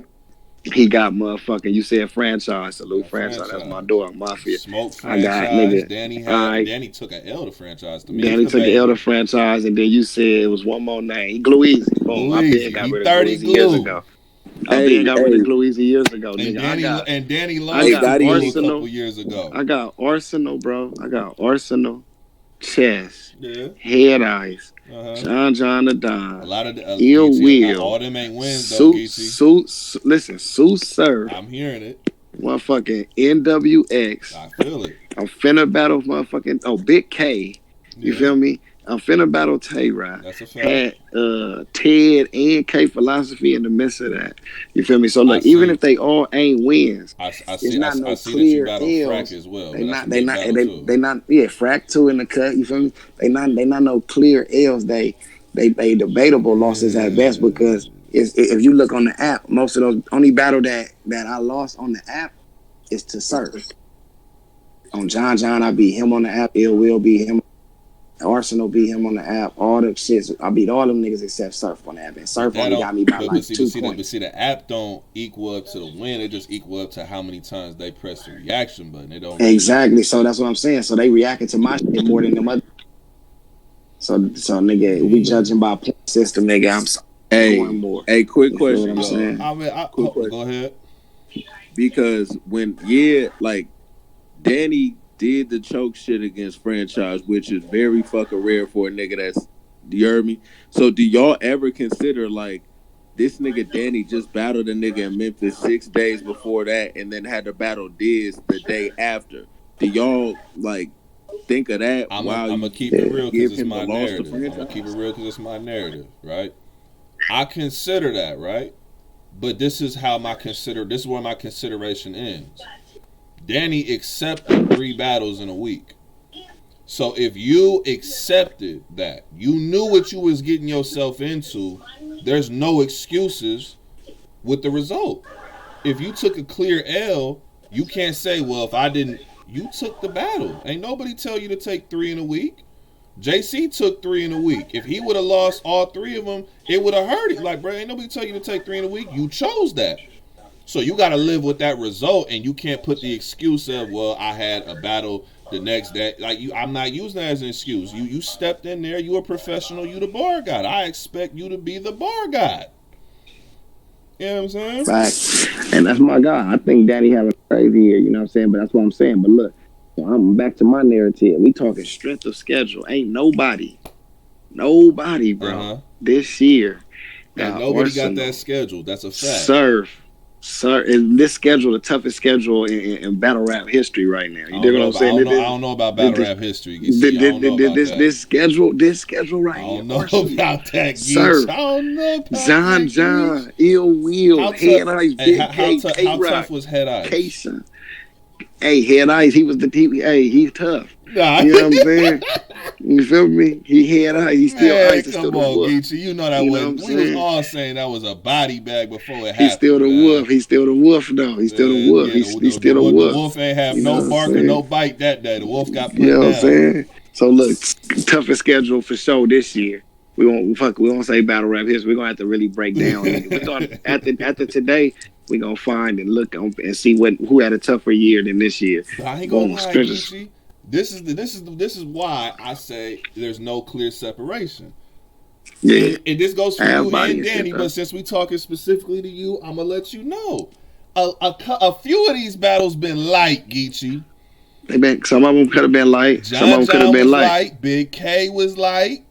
He got motherfucking. You said franchise. Salute franchise. That's my dog. Mafia. Smoke franchise. I got nigga. Danny took an L to franchise to me. Danny took an L to franchise, and then you said it was one more name. He glue easy. Boom. I been got rid of Gluezy years ago. I been got rid of Gluezy years ago. And Danny lost Arsenal a couple years ago. I got Arsenal, bro. I got Arsenal, Chess, Head Ice. John the Don. A lot of Ill Will. All them ain't wins though, Geechi. Listen, Sue Surf. I'm hearing it. Motherfucking NWX. I feel it. I'm finna battle motherfucking Big K. You feel me? I'm finna battle Tay-Rod. That's a fact. Had Ted and K Philosophy in the midst of that. You feel me? So like, even if they all ain't wins, it's not no clear L's. As well, they not Frack too in the cut. You feel me? They not no clear L's. They debatable losses at best, because if you look on the app, most of those only battle that I lost on the app is to Surf. On John, I beat him on the app. Ill Will beat him. Arsenal beat him on the app. All the shits. I beat all them niggas except Surf on the app. And Surf only got me by like 2 points. But see, the app don't equal up to the win. It just equal up to how many times they press the reaction button. They don't. Exactly. So that's what I'm saying. So they reacting to my shit more than them other. So nigga, we judging by point system, nigga. I'm going more. Hey, quick question. I'm saying? Go ahead. Because when like Danny did the choke shit against franchise, which is very fucking rare for a nigga that's, you heard me? So do y'all ever consider like this nigga Danny just battled a nigga in Memphis 6 days before that and then had to battle Diz the day after? Do y'all like think of that? I'm gonna keep it real because it's my narrative. I'm gonna keep it real because it's my narrative, right? I consider that, right? But this is where my consideration ends. Danny accepted 3 battles in a week. So if you accepted that, you knew what you was getting yourself into, there's no excuses with the result. If you took a clear L, you can't say, well, if I didn't, you took the battle. Ain't nobody tell you to take 3 in a week. JC took 3 in a week. If he would have lost all 3 of them, it would have hurt it. Like, bro, ain't nobody tell you to take 3 in a week. You chose that. So you got to live with that result, and you can't put the excuse of, well, I had a battle the next day. Like, I'm not using that as an excuse. You stepped in there. You a professional. You the bar god. I expect you to be the bar god. You know what I'm saying? Right. And that's my guy. I think Danny having a crazy year. You know what I'm saying? But that's what I'm saying. But look, I'm back to my narrative. We talking strength of schedule. Ain't nobody, bro, this year. And nobody got that schedule. That's a fact. Sir, is this schedule the toughest schedule in battle rap history right now? You dig what I'm saying? I don't know about battle rap history. This schedule right now. I don't know about that. Sir, I don't know about John, Ill Will, Head Ice, Big K, how tough was Head Ice? Kason. Hey, Head Ice, he's tough. Nah. You know what I'm saying? You feel me? He Head Ice. He's still Ice. He's come on, Geechi. You know that was. We was all saying that was a body bag before it happened. He's still the wolf. He's still the wolf, though. He's still the wolf. He's still the wolf. The wolf ain't have no bark or no bite that day. The wolf got put down. You know what I'm saying? So look, toughest schedule for show this year. We won't say battle rap history. We're gonna have to really break down. We're gonna after today. We're gonna find and look and see who had a tougher year than this year. But I ain't gonna lie, Geechi. This is why I say there's no clear separation. Yeah, and this goes for you and Danny. But since we talking specifically to you, I'm gonna let you know. A few of these battles been light, Geechi. Some of them could have been light. Some of them could have been light. Big K was light.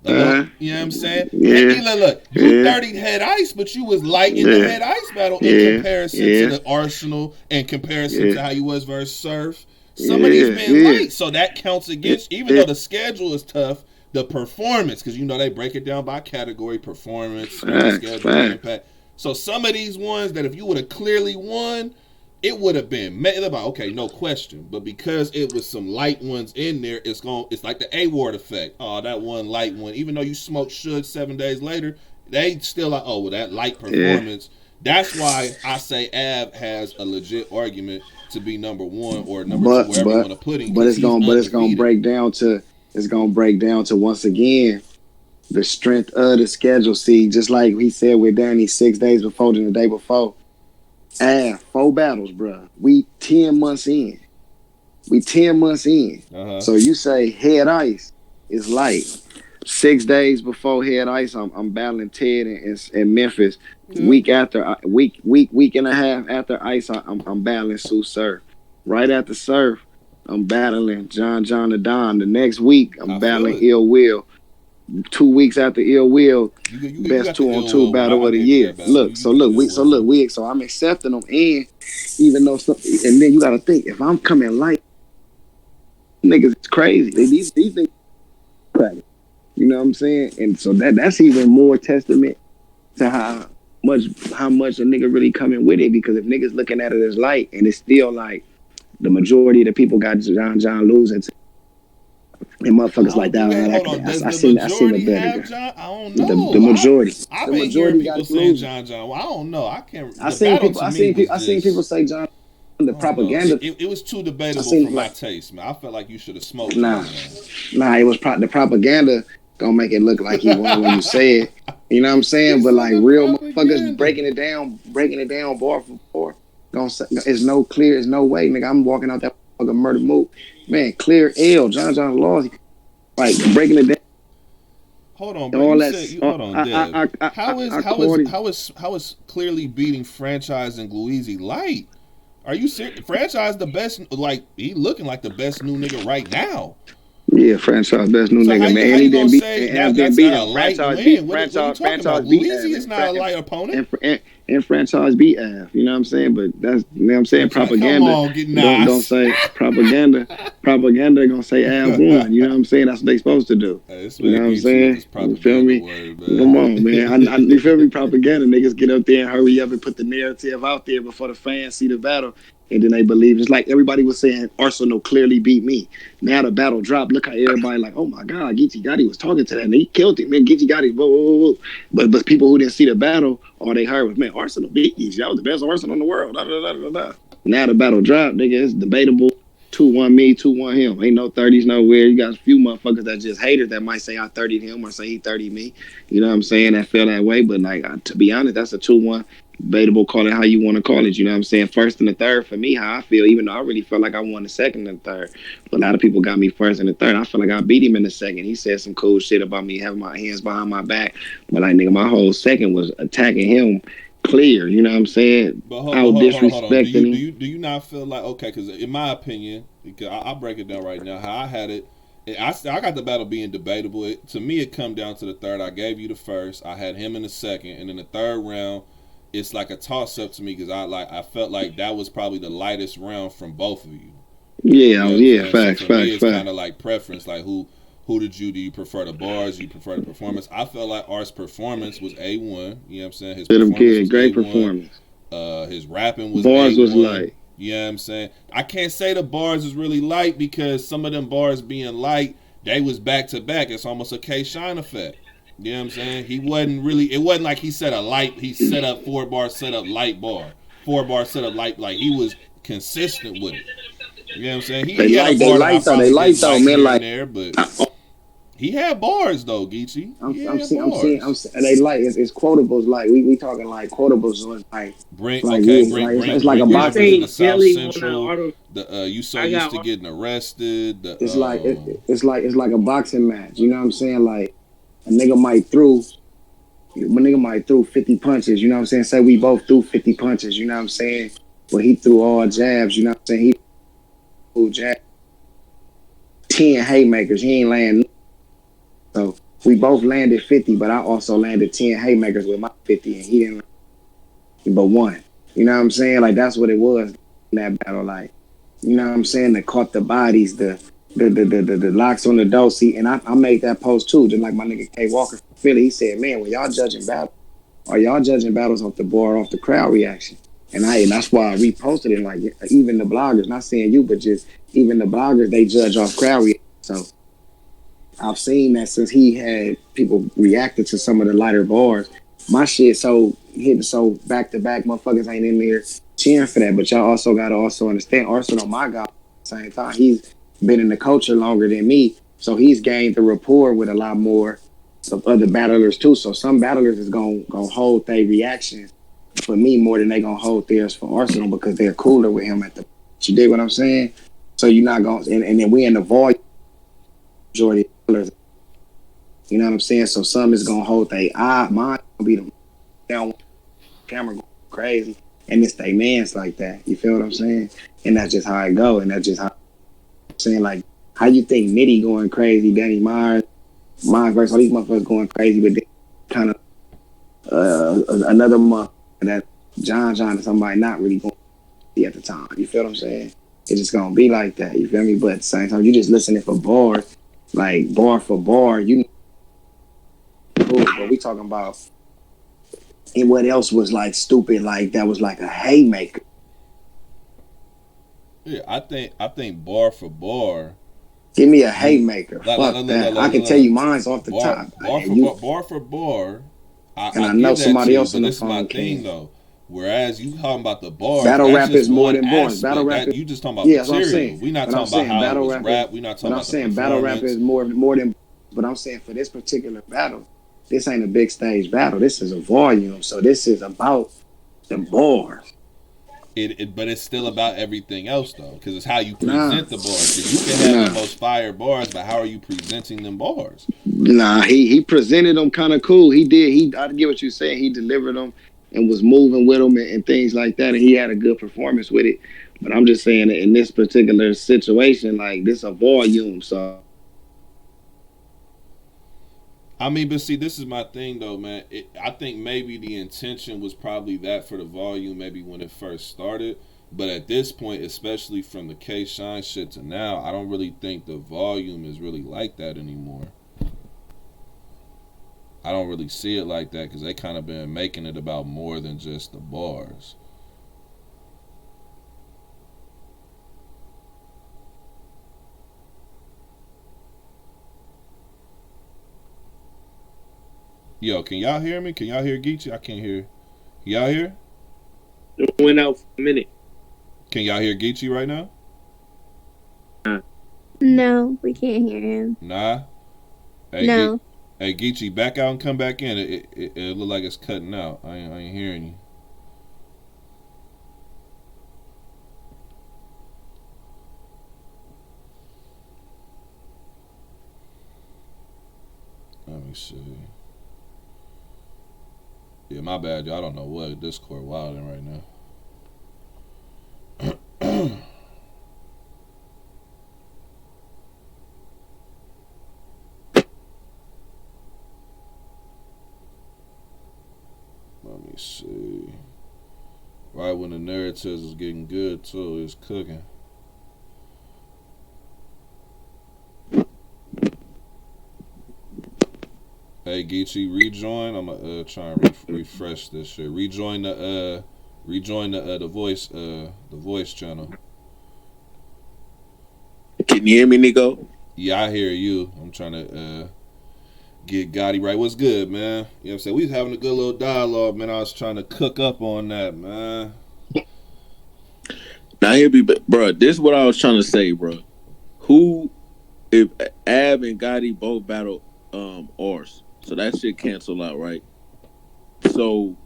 You know what I'm saying? Yeah. Look, you dirtied Head Ice, but you was light in the Head Ice battle in comparison to the Arsenal, in comparison to how you was versus Surf. Some of these been light, so that counts against, even though the schedule is tough, the performance, because they break it down by category: performance, Facts, schedule, facts. impact. So some of these ones that if you would have clearly won, it would have been about okay, no question. But because it was some light ones in there, it's like the A-Ward effect. Oh, that one light one, even though you smoked Suge 7 days later, they still like, oh, well, that light performance. Yeah. That's why I say Av has a legit argument to be number one or number two, wherever you want to put him. But it's gonna break down to once again the strength of the schedule. See, just like he said with Danny 6 days before than the day before. 4 battles, bro. We 10 months in. Uh-huh. So you say Head Ice is light. 6 days before Head Ice, I'm battling Ted in Memphis. Mm-hmm. Week and a half after Ice, I'm battling Sue Surf. Right after Surf, I'm battling John the Don. The next week, I'm battling Ill Will. 2 weeks after Ill Will, best 2-on-2 battle of the year. So I'm accepting them, and even though and then you got to think, if I'm coming light, niggas, it's crazy. These things, you know what I'm saying? And so that's even more testament to how much a nigga really coming with it, because if niggas looking at it as light and it's still like the majority of the people got John losing to. And motherfuckers like that. I seen the better. I don't know. The majority. I've been hearing people saying John. Well, I don't know. I can't. I seen people say John. The propaganda. It was too debatable for my taste, man. I felt like you should have smoked. Nah. It was the propaganda gonna make it look like he won when you say it. You know what I'm saying? But like real motherfuckers breaking it down bar for bar. It's no way, nigga. I'm walking out that fucking murder move. Man, clear L. John lost. Like breaking it down. Hold on, bro. Hold on, Dev. How is clearly beating Franchise and Gluezy light? Are you serious? Franchise the best? Like he looking like the best new nigga right now. Yeah, Franchise best new nigga, man. He didn't beat him. Franchise beat Gluezy is not a light opponent. And Franchise beat Av. You know what I'm saying? But that's, you know what I'm saying? Propaganda. Don't say propaganda. Propaganda gonna say Av won. You know what I'm saying? That's what they supposed to do. You know what I'm saying? You feel me? Come on, man. You feel me? Propaganda. Niggas get up there and hurry up and put the narrative out there before the fans see the battle. And then they believe. It's like everybody was saying Arsenal clearly beat me. Now the battle dropped. Look how everybody like, oh my God, Geechi Gotti was talking to that and he killed him. Man, Geechi Gotti, whoa. But people who didn't see the battle, all they heard was, man, Arsenal beat Geechi. That was the best Arsenal in the world. Now the battle dropped, nigga. It's debatable. 2-1 me, 2-1 him. Ain't no 30s nowhere. You got a few motherfuckers that just haters that might say I 30'd him or say he 30 me. You know what I'm saying? That feel that way. But like, to be honest, that's a 2-1. Debatable, call it how you want to call it. You know what I'm saying? First and the third for me, how I feel, even though I really felt like I won the second and third. But a lot of people got me first and the third. I feel like I beat him in the second. He said some cool shit about me having my hands behind my back. But like, nigga, my whole second was attacking him clear. You know what I'm saying? Hold on. Do you not feel like, okay, because in my opinion, because I'll break it down right now, how I had it, I got the battle being debatable. To me, it come down to the third. I gave you the first. I had him in the second. And in the third round, it's like a toss-up to me because I felt like that was probably the lightest round from both of you. Yeah, facts. It's kind of like preference, like who do you prefer the bars? Do you prefer the performance? I felt like Art's performance was A1. You know what I'm saying? His performance was great A1. Performance. His rapping was bars A1. Was light. You know what I'm saying? I can't say the bars is really light because some of them bars being light, they was back to back. It's almost a K-Shine effect. You know what I'm saying? It wasn't like he set up 4 bar, set up light bar. 4 bar, set up light, like he was consistent with it. You know what I'm saying? He had bars though, man, like there, but he had bars though, Geechi. I'm seeing they light. It's quotables. Like we talking like quotables. So it's like it's like a boxing. South Central. You so used to getting arrested. It's like a boxing match. You know what I'm saying? Like a nigga might throw 50 punches. You know what I'm saying? Say we both threw 50 punches. You know what I'm saying? But he threw all jabs. You know what I'm saying? He threw jabs. 10 haymakers. He ain't land. So we both landed 50, but I also landed 10 haymakers with my 50, and he didn't land but 1. You know what I'm saying? Like, that's what it was in that battle. Like, you know what I'm saying? They caught the bodies, the the locks on the door. See, and I made that post too. Just like my nigga K Walker from Philly, he said, "Man, when y'all judging battles, are y'all judging battles off the bar, off the crowd reaction?" And that's why I reposted it. Like even the bloggers, not saying you, but just even the bloggers, they judge off crowd reaction. So I've seen that since he had people reacted to some of the lighter bars. My shit so hitting so back to back, motherfuckers ain't in there cheering for that. But y'all also gotta also understand Arsenal, my guy, at the same time, he's been in the culture longer than me. So he's gained the rapport with a lot more of other battlers too. So some battlers is gonna hold their reactions for me more than they gonna hold theirs for Arsenal because they're cooler with him at the. You dig what I'm saying? So you're not gonna and then we in the volume majority of battlers. You know what I'm saying? So some is gonna hold they eye, mine gonna be the down camera going crazy, and it's they man's like that. You feel what I'm saying? And that's just how I go, and that's just how I'm saying. Like, how you think Nitty going crazy, Danny Myers, mine versus all these motherfuckers going crazy, but then kind of another month that John and somebody not really going to see at the time. You feel what I'm saying? It's just gonna be like that. You feel me? But at the same time, you just listening for bars, like bar for bar. You know, cool, but we talking about and what else was like stupid, like that was like a haymaker. Yeah, I think bar for bar, Give me a you haymaker. like Fuck that. I can tell you mine's off the bar top. bar And for you bar for bar. and I I know give that to somebody you, else but on the this is my phone thing can. though. Whereas you talking about the bars, Battle that's rap just is more one than bars. Battle aspect. rap That is you just talking about yeah, that's what I'm material. saying. We not But I'm talking about saying how it battle was rap is rap. We not but talking I'm about the saying battle rap is performance. more than but I'm saying for this particular battle, this ain't a big stage battle. This is a volume. So this is about the bars. But it's still about everything else though, because it's how you Nah, present the bars. Because you can have the nah. most fire bars, but how are you presenting them bars? Nah, he presented them kind of cool. He did. I get what you're saying. He delivered them and was moving with them and things like that. And he had a good performance with it. But I'm just saying that in this particular situation, like this a volume. So I mean, but see, this is my thing though, man. I think maybe the intention was probably that for the volume, maybe when it first started. But at this point, especially from the K Shine shit to now, I don't really think the volume is really like that anymore. I don't really see it like that because they kind of been making it about more than just the bars. Yo, can y'all hear me? Can y'all hear Geechi? I can't hear. Y'all hear? It went out for a minute. Can y'all hear Geechi right now? No, we can't hear him. Nah. Hey, No. Hey, Geechi, back out and come back in. It look like it's cutting out. I ain't hearing you. Let me see. Yeah, my bad, y'all. I don't know what Discord wilding right now. Let me see. Right when the narratives is getting good too, it's cooking. Hey Geechi, rejoin. I'm gonna try and refresh this shit. Rejoin the voice channel. Can you hear me, Nico? Yeah, I hear you. I'm trying to get Gotti right. What's good, man? You know what I'm saying? We was having a good little dialogue, man. I was trying to cook up on that, man. Now here be, bro. This is what I was trying to say, bro. Who if Ab and Gotti both battle Ars, so that shit cancel out, right? So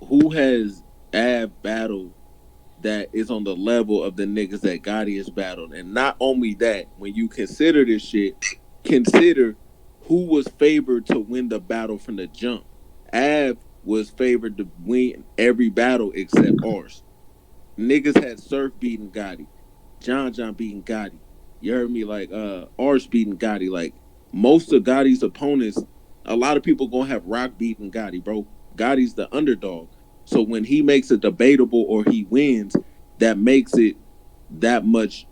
who has Ab battled that is on the level of the niggas that Gotti has battled? And not only that, when you consider this shit, consider who was favored to win the battle from the jump. Av was favored to win every battle except Ars. Niggas had Surf beating Gotti, John beating Gotti. You heard me, like Arch beating Gotti. Like most of Gotti's opponents, a lot of people gonna have Rock beating Gotti, bro. Gotti's the underdog. So when he makes it debatable or he wins, that makes it that much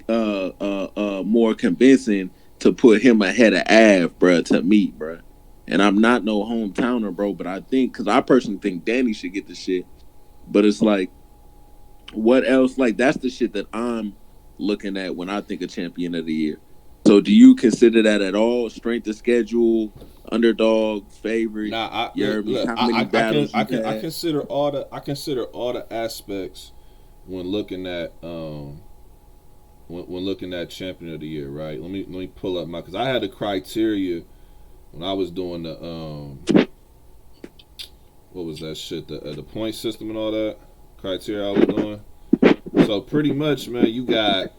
more convincing to put him ahead of Av, bro, to me, bro. And I'm not no hometowner, bro, but I think because I personally think Danny should get the shit. But it's like, what else? Like that's the shit that I'm looking at when I think of champion of the year. So do you consider that at all? Strength of schedule, underdog, favorite? Nah, You heard me. look, How many battles you I had? consider all the aspects when looking at when looking at champion of the year, right? Let me pull up my because I had the criteria when I was doing the what was that shit the point system and all that criteria I was doing. So pretty much, man, you got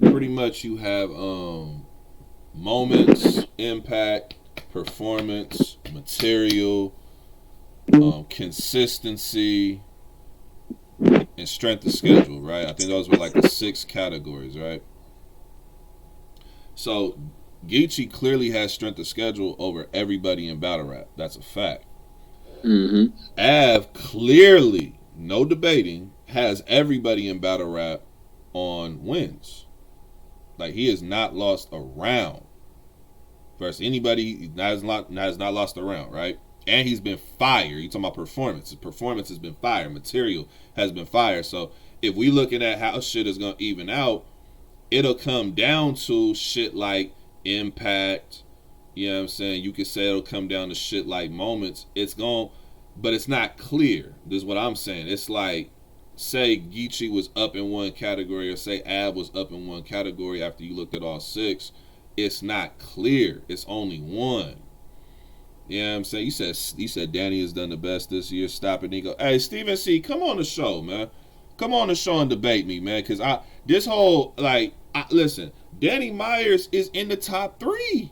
pretty much you have moments, impact, performance, material, consistency, and strength of schedule, right? I think those were like the 6 categories, right? So Geechi clearly has strength of schedule over everybody in battle rap. That's a fact. Mm-hmm. Av clearly, no debating, has everybody in battle rap on wins. Like he has not lost a round versus anybody has not lost a round, right? And he's been fire. You talking about performance? His performance has been fire. Material has been fire. So if we looking at how shit is gonna even out, it'll come down to shit like impact. You know what I'm saying? You could say it'll come down to shit like moments. It's going, but it's not clear. This is what I'm saying. It's like, say Geechi was up in one category, or say Ab was up in one category after you looked at all 6. It's not clear. It's only one. You know what I'm saying? You said Danny has done the best this year. Stop it, Nico. Hey, Steven C, come on the show, man. Come on the show and debate me, man. Cause this whole listen, Danny Myers is in the top 3.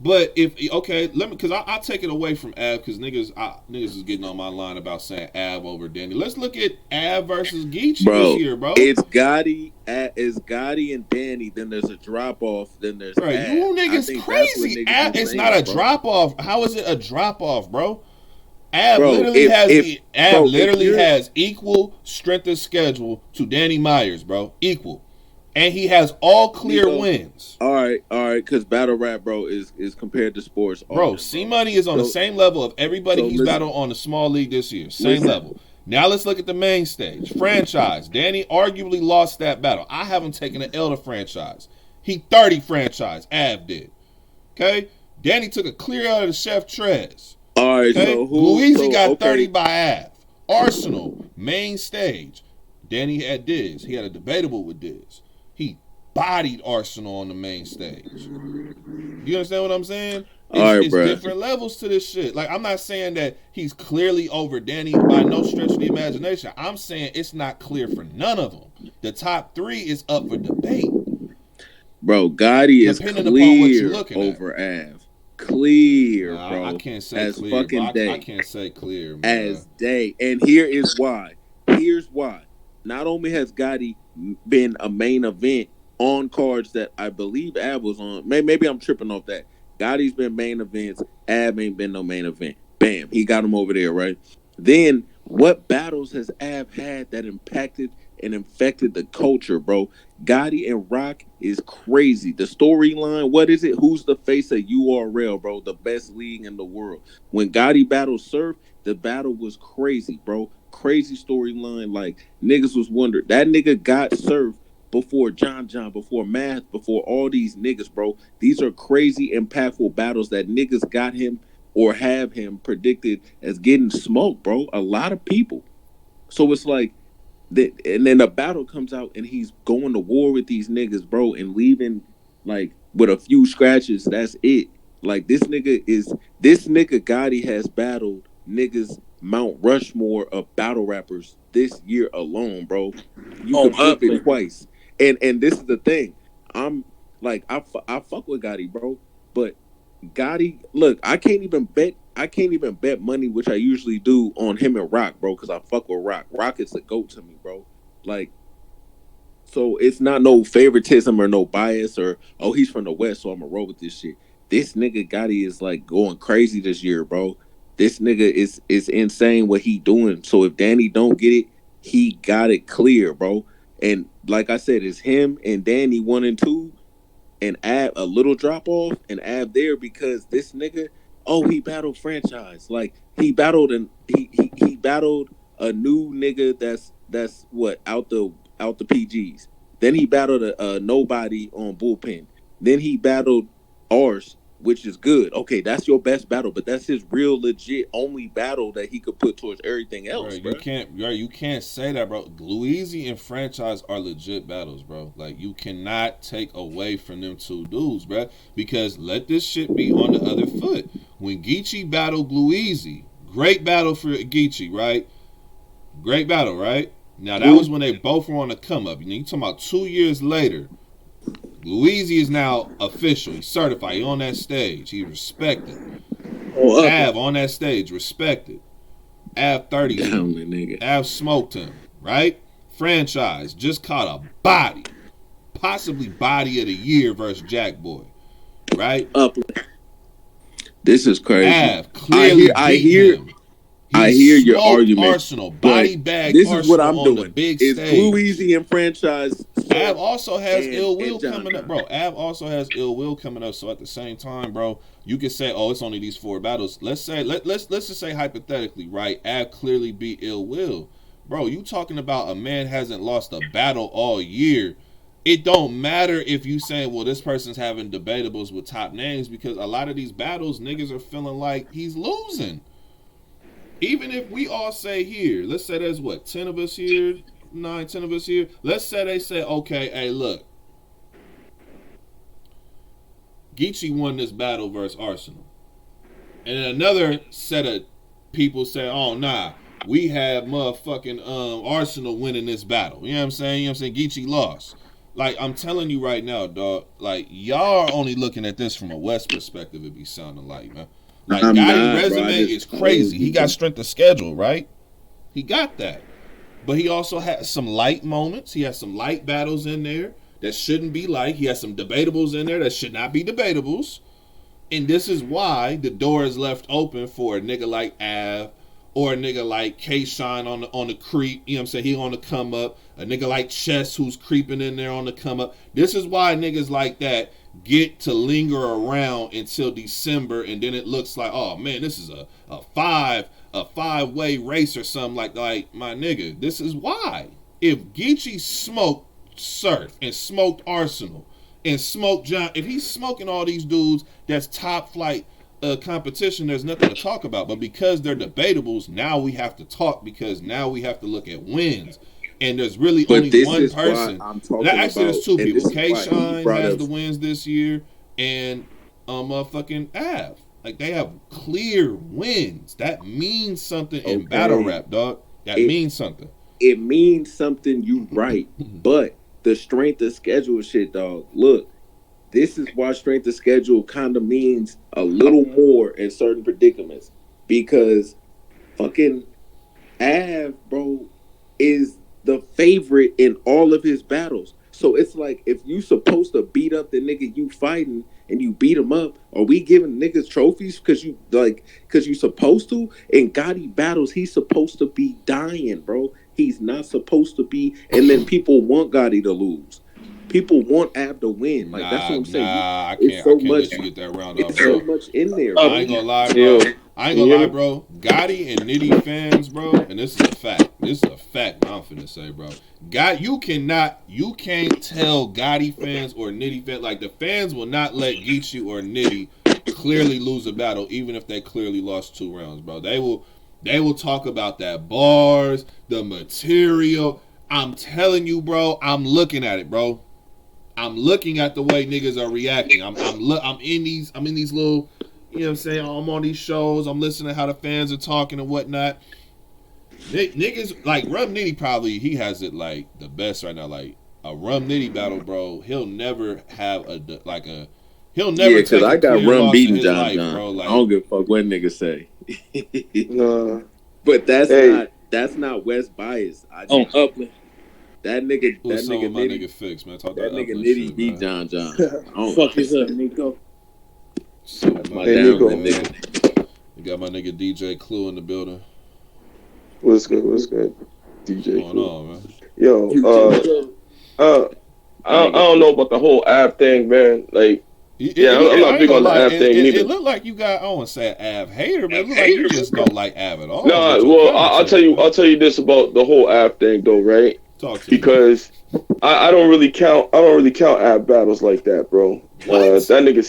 But let me, cause I'll take it away from Av, cause niggas is getting on my line about saying Av over Danny. Let's look at Av versus Geechi this year, bro. It's Gotti and Danny. Then there's a drop off. Then there's bro. Av. You niggas crazy. Av, it's not a drop off. How is it a drop off, bro? Av literally has equal strength of schedule to Danny Myers, bro. Equal. And he has all clear wins. All right, because battle rap, bro, is compared to sports. Bro, C Money is on the same level of everybody he's battled on the small league this year. Same level. Now let's look at the main stage. Franchise. Danny arguably lost that battle. I haven't taken an L to franchise. He 30 franchise. Av did. Okay? Danny took a clear out of the Chef Trez. All right, okay? so Louise got 30 by Av. Arsenal, main stage. Danny had Diz. He had a debatable with Diz. He bodied Arsenal on the main stage. You understand what I'm saying? It's different levels to this shit. Like, I'm not saying that he's clearly over Danny by no stretch of the imagination. I'm saying it's not clear for none of them. The top 3 is up for debate. Bro, Gotti is clear over Av. Clear, bro. I can't say as clear. Fucking day. I can't say clear, man. As day. And here is why. Here's why. Not only has Gotti been a main event on cards that I believe Av was on. Maybe I'm tripping off that. Gotti's been main events. Av ain't been no main event. Bam. He got him over there, right? Then, what battles has Av had that impacted and infected the culture, bro? Gotti and Rock is crazy. The storyline, what is it? Who's the face of URL, bro? The best league in the world. When Gotti battled Surf, the battle was crazy, bro. Crazy storyline. Like, niggas was wondering. That nigga got Surf before John, before Math, before all these niggas, bro. These are crazy, impactful battles that niggas got him or have him predicted as getting smoked, bro. A lot of people. So it's like, and then the battle comes out and he's going to war with these niggas, bro, and leaving like with a few scratches. That's it. Like this nigga Gotti has battled niggas Mount Rushmore of battle rappers this year alone, bro. You can flip it twice. And this is the thing. I'm like I fuck with Gotti, bro, but Gotti, look, I can't even bet money, which I usually do, on him and Rock, bro, because I fuck with Rock. Rock is the GOAT to me, bro. Like, so it's not no favoritism or no bias or, oh, he's from the West, so I'm gonna roll with this shit. This nigga Gotti is like going crazy this year, bro. This nigga is insane what he doing. So if Danny don't get it, he got it clear, bro. And like I said, it's him and Danny 1 and 2, and Ab a little drop off, and Ab there because this nigga, he battled franchise. Like he battled he battled a new nigga that's what out the PGs. Then he battled a nobody on bullpen. Then he battled ours, which is good. Okay, that's your best battle, but that's his real legit only battle that he could put towards everything else, bro. You can't say that, bro. Louisi and franchise are legit battles, bro. Like you cannot take away from them two dudes, bro. Because let this shit be on the other foot. When Geechi battled Louisi, great battle for Geechi, right? Great battle, right? Now that was when they both were on the come up. You talking about 2 years later. Louisi is now official. He's certified. He's on that stage. He's respected. Av on that stage, respected. Av 30. Av smoked him, right? Franchise just caught a body. Possibly body of the year versus Jack Boy. Right? This is crazy. Av clearly I hear your argument. Arsenal, body bag. This Arsenal is what I'm on doing. The big is stage. Louisi and franchise. Av also has ill will coming up, bro. Av also has ill will coming up. So at the same time, bro, you can say, "Oh, it's only these 4 battles." Let's just say hypothetically, right? Av clearly beat ill will, bro. You talking about a man hasn't lost a battle all year. It don't matter if you saying, "Well, this person's having debatables with top names," because a lot of these battles, niggas are feeling like he's losing. Even if we all say here, let's say there's 10 of us here, 9, 10 of us here. Let's say they say, okay, hey, look. Geechi won this battle versus Arsenal. And then another set of people say, oh, nah, we have motherfucking Arsenal winning this battle. You know what I'm saying? Geechi lost. Like, I'm telling you right now, dog, like, y'all are only looking at this from a West perspective, it be sounding like, man. Like, Gotti's resume is crazy. He got strength of schedule, right? He got that. But he also has some light moments. He has some light battles in there that shouldn't be light. He has some debatables in there that should not be debatables. And this is why the door is left open for a nigga like Av or a nigga like K-Shine on the creep. You know what I'm saying? He on the come up. A nigga like Chess who's creeping in there on the come up. This is why niggas like that get to linger around until December, and then it looks like, oh man, this is a five-way race or something like my nigga. This is why. If Geechi smoked Surf and smoked Arsenal and smoked John, if he's smoking all these dudes that's top flight competition, there's nothing to talk about. But because they're debatables, now we have to talk, because now we have to look at wins. And there's really only one person. Actually, there's 2 people. K-Shine has the wins this year, and motherfucking Av. Like, they have clear wins. That means something in battle rap, dog. That means something. It means something, you right. But the strength of schedule shit, dog. Look, this is why strength of schedule kind of means a little more in certain predicaments. Because fucking Av, bro, is the favorite in all of his battles. So it's like, if you supposed to beat up the nigga you fighting and you beat him up, are we giving niggas trophies because you supposed to? In Gotti battles, he's supposed to be dying, bro. He's not supposed to be. And then people want Gotti to lose. People want Ab to win. Like, that's what I'm saying. I can't let you get that round up. It's so much in there. I ain't gonna lie, bro. Gotti and Nitty fans, bro, and this is a fact. This is a fact I'm finna say, bro. You can't tell Gotti fans or Nitty fans, like, the fans will not let Geechi or Nitty clearly lose a battle, even if they clearly lost 2 rounds, bro. They will talk about that bars, the material. I'm telling you, bro, I'm looking at it, bro. I'm looking at the way niggas are reacting. I'm in these little, you know what I'm saying? I'm on these shows. I'm listening to how the fans are talking and whatnot. Niggas like Rum Nitty, probably he has it like the best right now. Like a Rum Nitty battle, bro. He'll never have he'll never. Yeah, because I got Rum beating John. Bro. Like, I don't give a fuck what niggas say. No, but that's not West bias. Upland. That nigga my Nitty, nigga Fix, man. Talk that nigga Upland Nitty shit, beat man. John. Fuck is up, Nico? Nico. You got my nigga DJ Clue in the building. What's good? DJ? What's going on, man? Yo, I don't know about the whole app thing, man. Like, I'm not big on the app thing neither. It looked like you got, I don't want to say an Av hater, but it looked like you just don't like Av at all. No, well, I'll tell you this about the whole app thing, though, right? Talk to because I don't really count app battles like that, bro. That nigga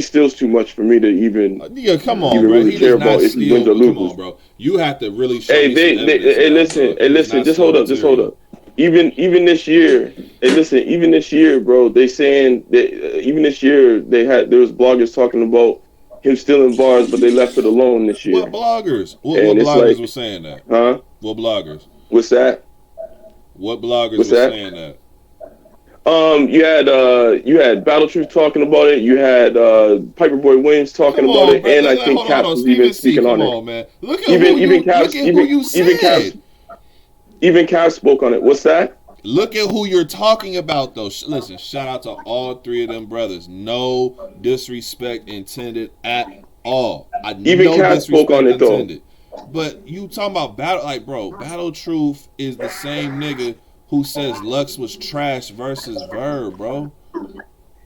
steals too much for me to even come on, even bro. really care about if he wins or loses. Come on, bro. You have to really show listen, just hold up. Even this year, even this year, bro, they saying that even this year there was bloggers talking about him stealing bars, but they left it alone this year. What bloggers? What bloggers were saying that? Huh? What bloggers? What's that? What bloggers were saying that? You had Battle Truth talking about it. You had Piper Boy Williams talking about it, and I think Caps was even speaking on it. Man. Look at who you said. Even Caps spoke on it. What's that? Look at who you're talking about, though. Listen, shout out to all three of them brothers. No disrespect intended at all. Even Caps spoke on it, though. But you talking about Battle, like, bro, Battle Truth is the same nigga who says Lux was trash versus Verb, bro.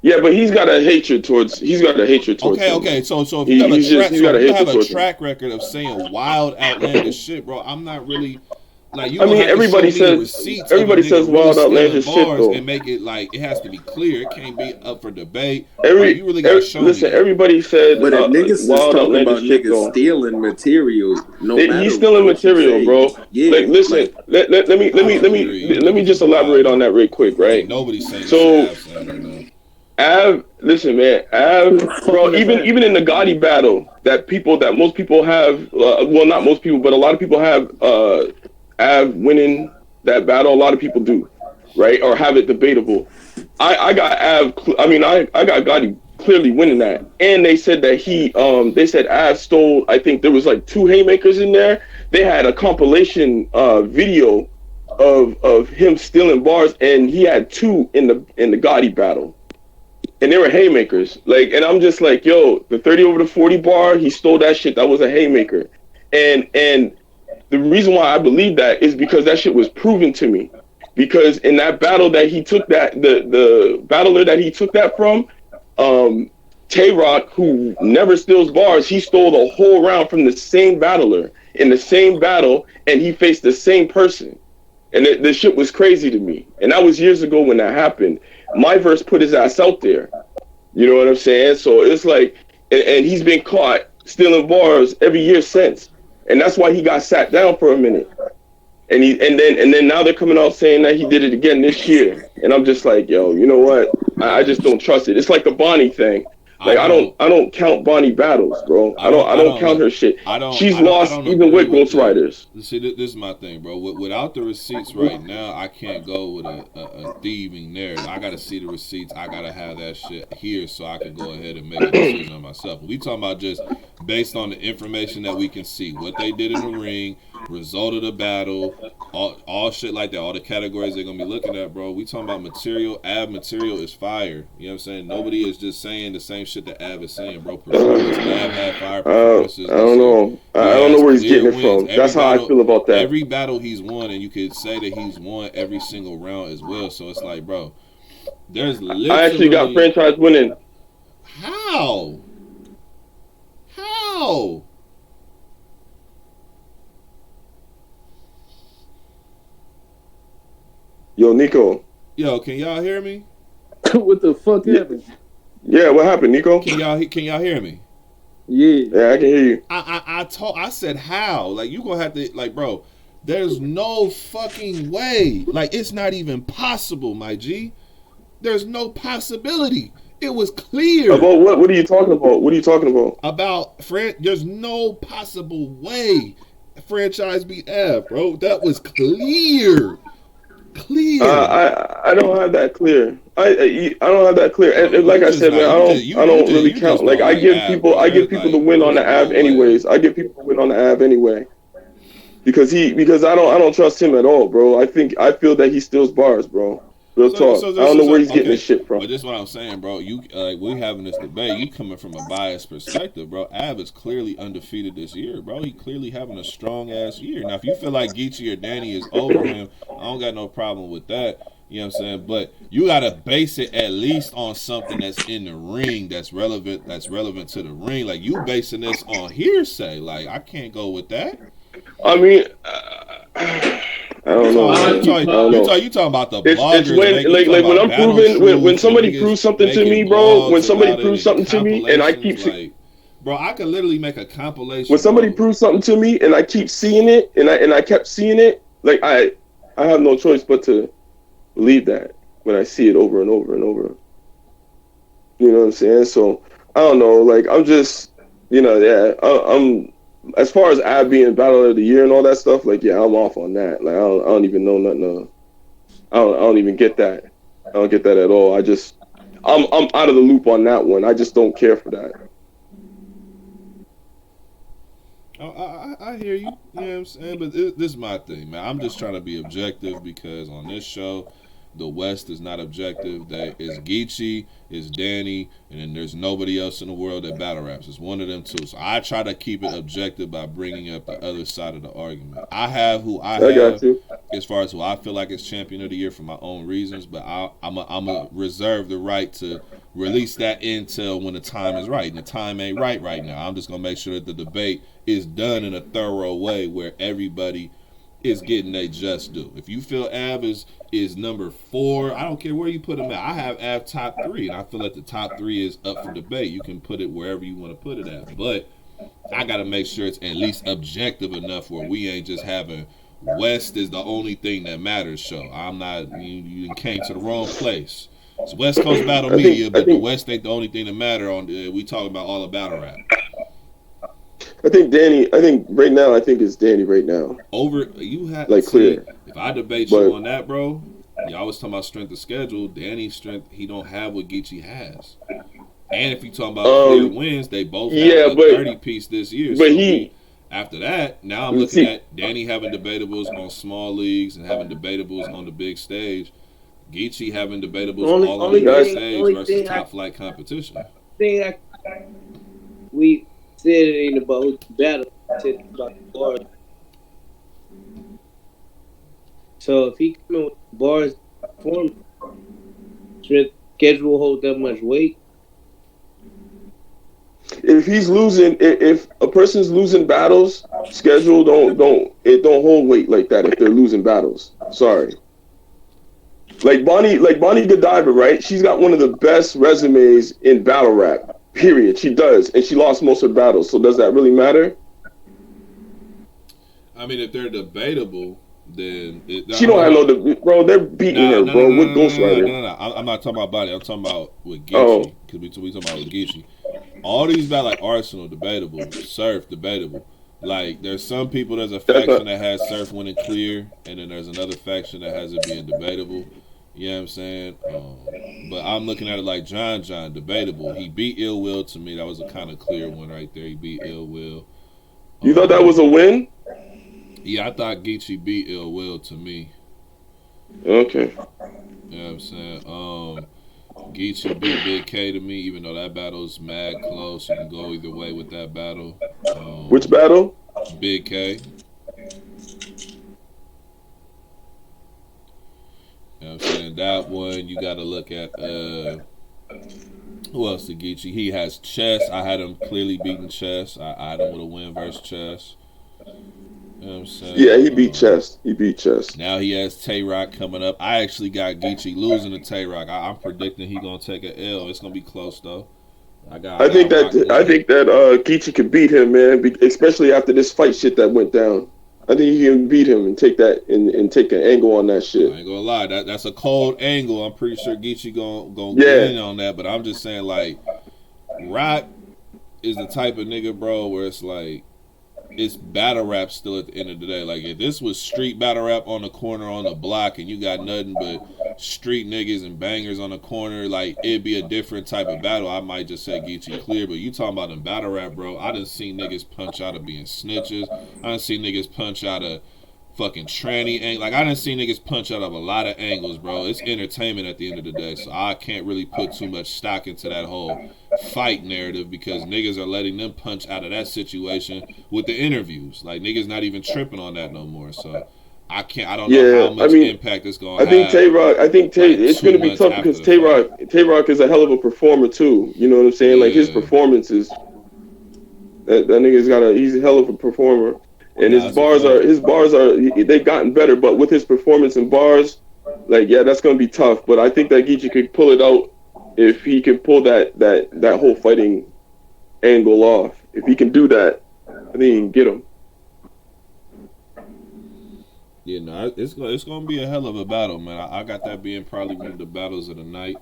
Yeah, but he's got a hatred towards him. Okay. So if you have a track record of saying wild, outlandish shit, bro, I'm not really like you. Everybody says wild, outlandish shit though, and make it like it has to be clear. It can't be up for debate. You really got to show me. Everybody said, but if niggas is talking about niggas stealing material, he's stealing material, bro. Yeah, like, listen, let me just elaborate on that real quick, right? Nobody's saying so. Listen, man, bro. Even in the Gotti battle, that most people have, well, not most people, but a lot of people have Av winning that battle. A lot of people do, right, or have it debatable. I got Gotti clearly winning that, and they said that they said Av stole. I think there was like 2 haymakers in there. They had a compilation video of him stealing bars, and he had 2 in the Gotti battle. And they were haymakers. Like, and I'm just like, yo, the 30 over the 40 bar, he stole that shit. That was a haymaker. And the reason why I believe that is because that shit was proven to me. Because in that battle that he took that, the battler that he took that from, Tay-Rock, who never steals bars, he stole the whole round from the same battler in the same battle, and he faced the same person. And the shit was crazy to me. And that was years ago when that happened. My verse put his ass out there. You know what I'm saying? So it's like, and he's been caught stealing bars every year since. And that's why he got sat down for a minute. And then now they're coming out saying that he did it again this year. And I'm just like, yo, you know what? I just don't trust it. It's like the Bonnie thing. Like I don't count Bonnie battles, bro. I don't count her shit. She's lost even with Ghost Riders. See, this is my thing, bro. Without the receipts right now, I can't go with a thieving narrative. I gotta see the receipts. I gotta have that shit here so I can go ahead and make a decision on myself. We talking about just based on the information that we can see, what they did in the ring, result of the battle, all shit like that, all the categories they're gonna be looking at, bro. We talking about material. Ab material is fire. You know what I'm saying? Nobody is just saying the same shit that Ab is saying, bro. Performance. Ab had fire performances. I don't know. I don't know where he's getting it from. That's how I feel about that. Every battle he's won, and you could say that he's won every single round as well. So it's like, bro, there's literally... I actually got franchise winning. How? Yo, Nico. Yo, can y'all hear me? What the fuck happened? Yeah, what happened, Nico? Can y'all hear me? Yeah, I can hear you. I said how? Like, you gonna have to, like, bro, there's no fucking way. Like, it's not even possible, my G. There's no possibility. It was clear. About what? What are you talking about? What are you talking about? There's no possible way franchise beat F, bro. That was clear. I don't have that clear. I don't have that clear. And like I said, man, I don't really count. Like I give people the win on the Av anyways. I give people the win on the Av anyway. Because I don't trust him at all, bro. I feel that he steals bars, bro. Real talk. I don't know where he's getting this shit from. But this is what I'm saying, bro. You we're having this debate. You coming from a biased perspective, bro. Av is clearly undefeated this year, bro. He clearly having a strong ass year. Now, if you feel like Geechi or Danny is over him, I don't got no problem with that. You know You know what I'm saying? But you gotta base it at least on something that's in the ring that's relevant. That's relevant to the ring. Like you basing this on hearsay. Like I can't go with that. I mean, I don't know, man. I don't know. You talking about the It's bloggers when making, like when I'm Battle proving when Truth and somebody niggas proves something to me, making bro. When blogs somebody about it proves and something to me, and I keep compilations. Like, bro, I could literally make a compilation. when somebody Bro. proves something to me, and I keep seeing it, and I kept seeing it, like I have no choice but to believe that when I see it over and over and over. You know what I'm saying? So I don't know. Like I'm just, yeah. I'm as far as Ab being Battle of the Year and all that stuff. Like yeah, I'm off on that. Like I don't even know nothing. I don't even get that. I don't get that at all. I'm out of the loop on that one. I just don't care for that. I hear you. You know what I'm saying? But this is my thing, man. I'm just trying to be objective because on this show, the West is not objective. That is Geechi, is Danny, and then there's nobody else in the world that battle raps. It's one of them two. So I try to keep it objective by bringing up the other side of the argument. I have who I have got you. as far as who I feel like is champion of the year for my own reasons, but I'm a reserve the right to release that intel when the time is right. And the time ain't right now. I'm just gonna make sure that the debate is done in a thorough way where everybody is getting their just due. If you feel Av is number 4, I don't care where you put him at. I have Av top 3, and I feel like the top 3 is up for debate. You can put it wherever you want to put it at, but I got to make sure it's at least objective enough where we ain't just having West is the only thing that matters show. I'm not, you came to the wrong place. It's West Coast Battle Media, but the West ain't the only thing that matter. We talking about all the battle rap. I think right now, it's Danny right now. Over, you have like clear. If I debate you on that, bro, y'all was talking about strength of schedule. Danny's strength, he don't have what Geechi has. And if you talking about clear wins, they both have a 30 piece this year. But so after that, now I'm looking at Danny having debatables on small leagues and having debatables on the big stage. Geechi having debatables all on the big stage versus top flight competition. We said it ain't about battle, said about the bars. So if he come in with bars form, strength schedule hold that much weight. If he's losing, if a person's losing battles, schedule don't hold weight like that. If they're losing battles, sorry. Like Bonnie Godiva, right? She's got one of the best resumes in battle rap. Period. She does, and she lost most of her battles. So does that really matter? I mean, if they're debatable, then she don't have no. Bro, they're beating her, bro. With Ghostwriter. No. I'm not talking about Bonnie. I'm talking about with Geechi. Because we talking about with Geechi. All these battles like Arsenal debatable, Surf debatable. Like there's some people, there's a faction that has Surf winning clear, and then there's another faction that has it being debatable. You know what I'm saying? But I'm looking at it like John debatable. He beat Ill Will to me. That was a kind of clear one right there. He beat Ill Will. You thought that was a win? Yeah, I thought Geechi beat Ill Will to me. Okay. You know what I'm saying? Geechi beat Big K to me, even though that battle's mad close. You can go either way with that battle. Which battle? Big K. You know what I'm saying? That one, you got to look at, who else did Geechi? He has Chess. I had him clearly beating Chess. I had him with a win versus Chess. You know what I'm saying? Yeah, he beat Chess. He beat Chess. Now he has Tay-Rock coming up. I actually got Geechi losing to Tay-Rock. I'm predicting he's going to take an L. It's going to be close, though. I think that Geechi could beat him, man, especially after this fight shit that went down. I think he can beat him and take that and take an angle on that shit. I ain't gonna lie, that's a cold angle. I'm pretty sure Geechi gonna get in on that, but I'm just saying, like, Rock is the type of nigga, bro, where it's like it's battle rap still at the end of the day. Like if this was street battle rap on the corner on the block and you got nothing but street niggas and bangers on the corner, like it'd be a different type of battle. I might just say Geechi clear, but you talking about in battle rap, bro, I done seen niggas punch out of being snitches. I done seen niggas punch out of fucking tranny like I done seen niggas punch out of a lot of angles, bro. It's entertainment at the end of the day, so I can't really put too much stock into that whole fight narrative because niggas are letting them punch out of that situation with the interviews. Like niggas not even tripping on that no more. So I don't know how much impact it's gonna have. I think Tay-Rock. It's gonna be tough because Tay-Rock is a hell of a performer too. You know what I'm saying? Yeah. Like his performances. That nigga's he's a hell of a performer, and his bars are they've gotten better. But with his performance and bars, like that's gonna be tough. But I think that Geechi could pull it out if he can pull that whole fighting angle off. If he can do that, I think he can get him. Yeah, no, it's gonna be a hell of a battle, man. I got that being probably one of the battles of the night.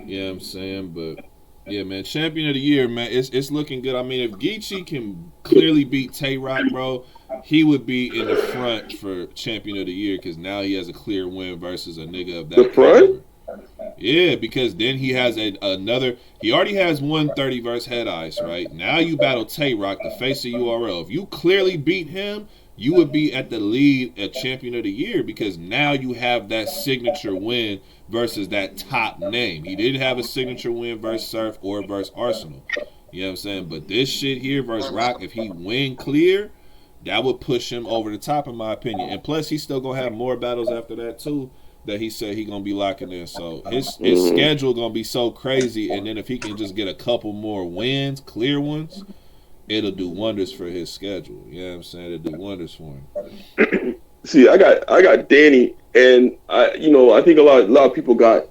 You know what I'm saying? But yeah, man, champion of the year, man, it's looking good. I mean, if Geechi can clearly beat Tay-Rock, bro, he would be in the front for champion of the year because now he has a clear win versus a nigga of that caliber. Yeah, because then he has another. He already has 130 versus Head Ice, right? Now you battle Tay-Rock, the face of URL. If you clearly beat him, you would be at the lead at champion of the year because now you have that signature win versus that top name. He didn't have a signature win versus Surf or versus Arsenal. You know what I'm saying? But this shit here versus Rock, if he win clear, that would push him over the top in my opinion. And plus, he's still going to have more battles after that too that he said he going to be locking in. So his schedule going to be so crazy. And then if he can just get a couple more wins, clear ones, it'll do wonders for his schedule. You know what I'm saying? It'll do wonders for him. See, I got Danny, and I think a lot of people got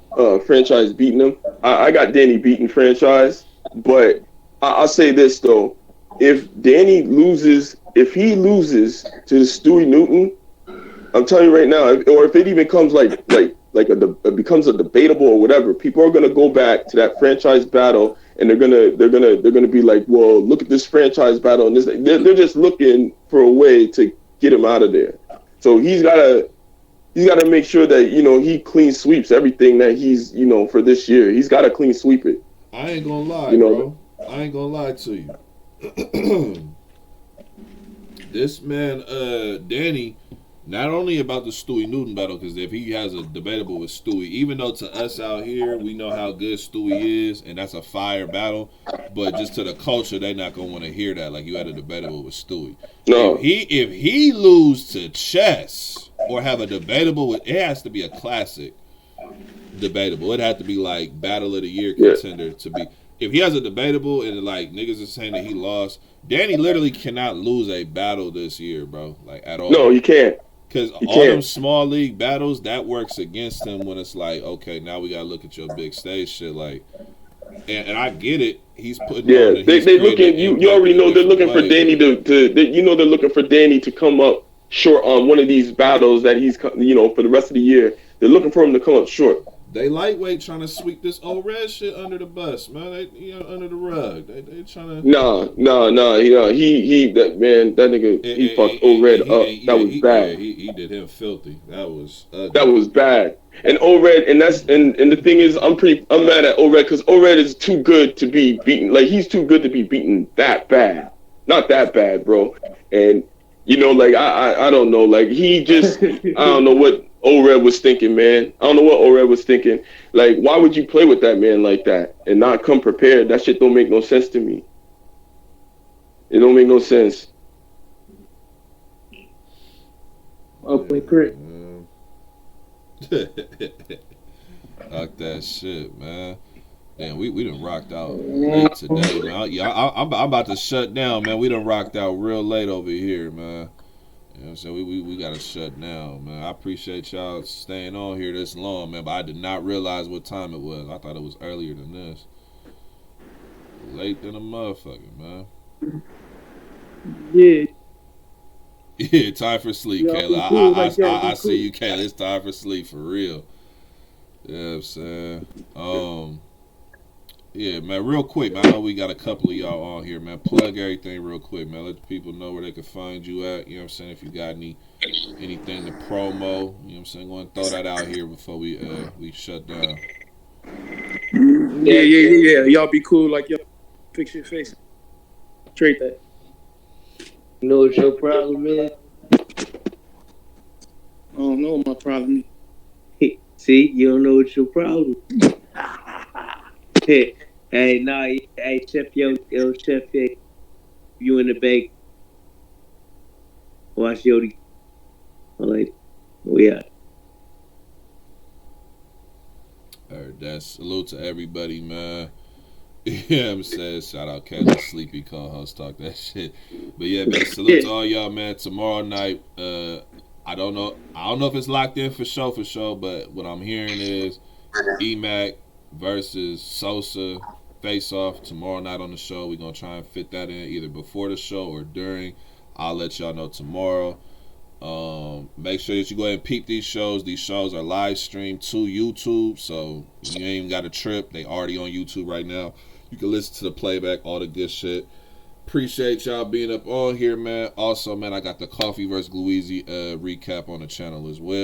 Franchise beating him. I got Danny beating Franchise, but I'll say this though: if Danny loses, if he loses to Stewie Newton, I'm telling you right now, or if it even becomes becomes a debatable or whatever, people are gonna go back to that Franchise battle. And they're gonna be like, well, look at this Franchise battle, and this. They're just looking for a way to get him out of there. So he's gotta make sure that he clean sweeps everything that he's for this year. He's gotta clean sweep it. I ain't gonna lie, bro. I ain't gonna lie to you. This man, Danny. Not only about the Stewie Newton battle, because if he has a debatable with Stewie, even though to us out here, we know how good Stewie is, and that's a fire battle, but just to the culture, they're not going to want to hear that, like you had a debatable with Stewie. No. If he lose to Chess, or have a debatable with, it has to be a classic debatable. It has to be like Battle of the Year contender to be. If he has a debatable and like niggas are saying that he lost, Danny literally cannot lose a battle this year, bro, like at all. No, you can't. Because all them small league battles, that works against him when it's like, okay, now we got to look at your big stage shit. Like, and I get it. He's putting on they looking. You already know they're looking for Danny they're looking for Danny to come up short on one of these battles that he's for the rest of the year. They're looking for him to come up short. They lightweight trying to sweep this old red shit under the bus, man. They under the rug. They trying to. No. That nigga, he fucked old red up. That was bad. He did him filthy. That was bad. And old red, and the thing is, I'm mad at old red because old red is too good to be beaten. Like he's too good to be beaten that bad. Not that bad, bro. And like I don't know. Like he just I don't know what O-Red was thinking, man. I don't know what O-Red was thinking. Like, why would you play with that man like that and not come prepared? That shit don't make no sense to me. It don't make no sense. Upway crit. Fuck that shit, man. Damn, we done rocked out late today, man. I'm about to shut down, man. We done rocked out real late over here, man. You know what I'm saying? We got to shut down, man. I appreciate y'all staying on here this long, man, but I did not realize what time it was. I thought it was earlier than this. Late than a motherfucker, man. Yeah. Yeah, time for sleep, Kayla. I see you, Kayla. It's time for sleep, for real. You know what I'm saying? Yeah, man, real quick, man. I know we got a couple of y'all on here, man. Plug everything real quick, man. Let the people know where they can find you at. You know what I'm saying? If you got anything to promo, you know what I'm saying? Go and throw that out here before we shut down. Yeah. Y'all be cool, like y'all fix your face. Trade that. You know what your problem is? I don't know what my problem is. See, you don't know what your problem is. Hey, nah, hey, Chef, Chef, you in the bake. Watch Yodi. All right. We out. Heard that. Salute to everybody, man. Yeah, I'm saying, shout out Kayla Sleepy co-host, talk that shit. But yeah, man, salute to all y'all, man. Tomorrow night, I don't know if it's locked in for sure, but what I'm hearing is EMAC versus Sosa face off tomorrow night on the show. We're gonna try and fit that in either before the show or during. I'll let y'all know tomorrow. Make sure that you go ahead and peep these shows. These shows are live streamed to YouTube, so you ain't even got a trip. They already on YouTube right now. You can listen to the playback, all the good shit. Appreciate y'all being up on here, man. Also, man, I got the Coffee vs. Louisi recap on the channel as well.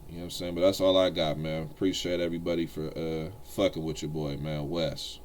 You know what I'm saying? But that's all I got, man. Appreciate everybody for fucking with your boy, man, Wes.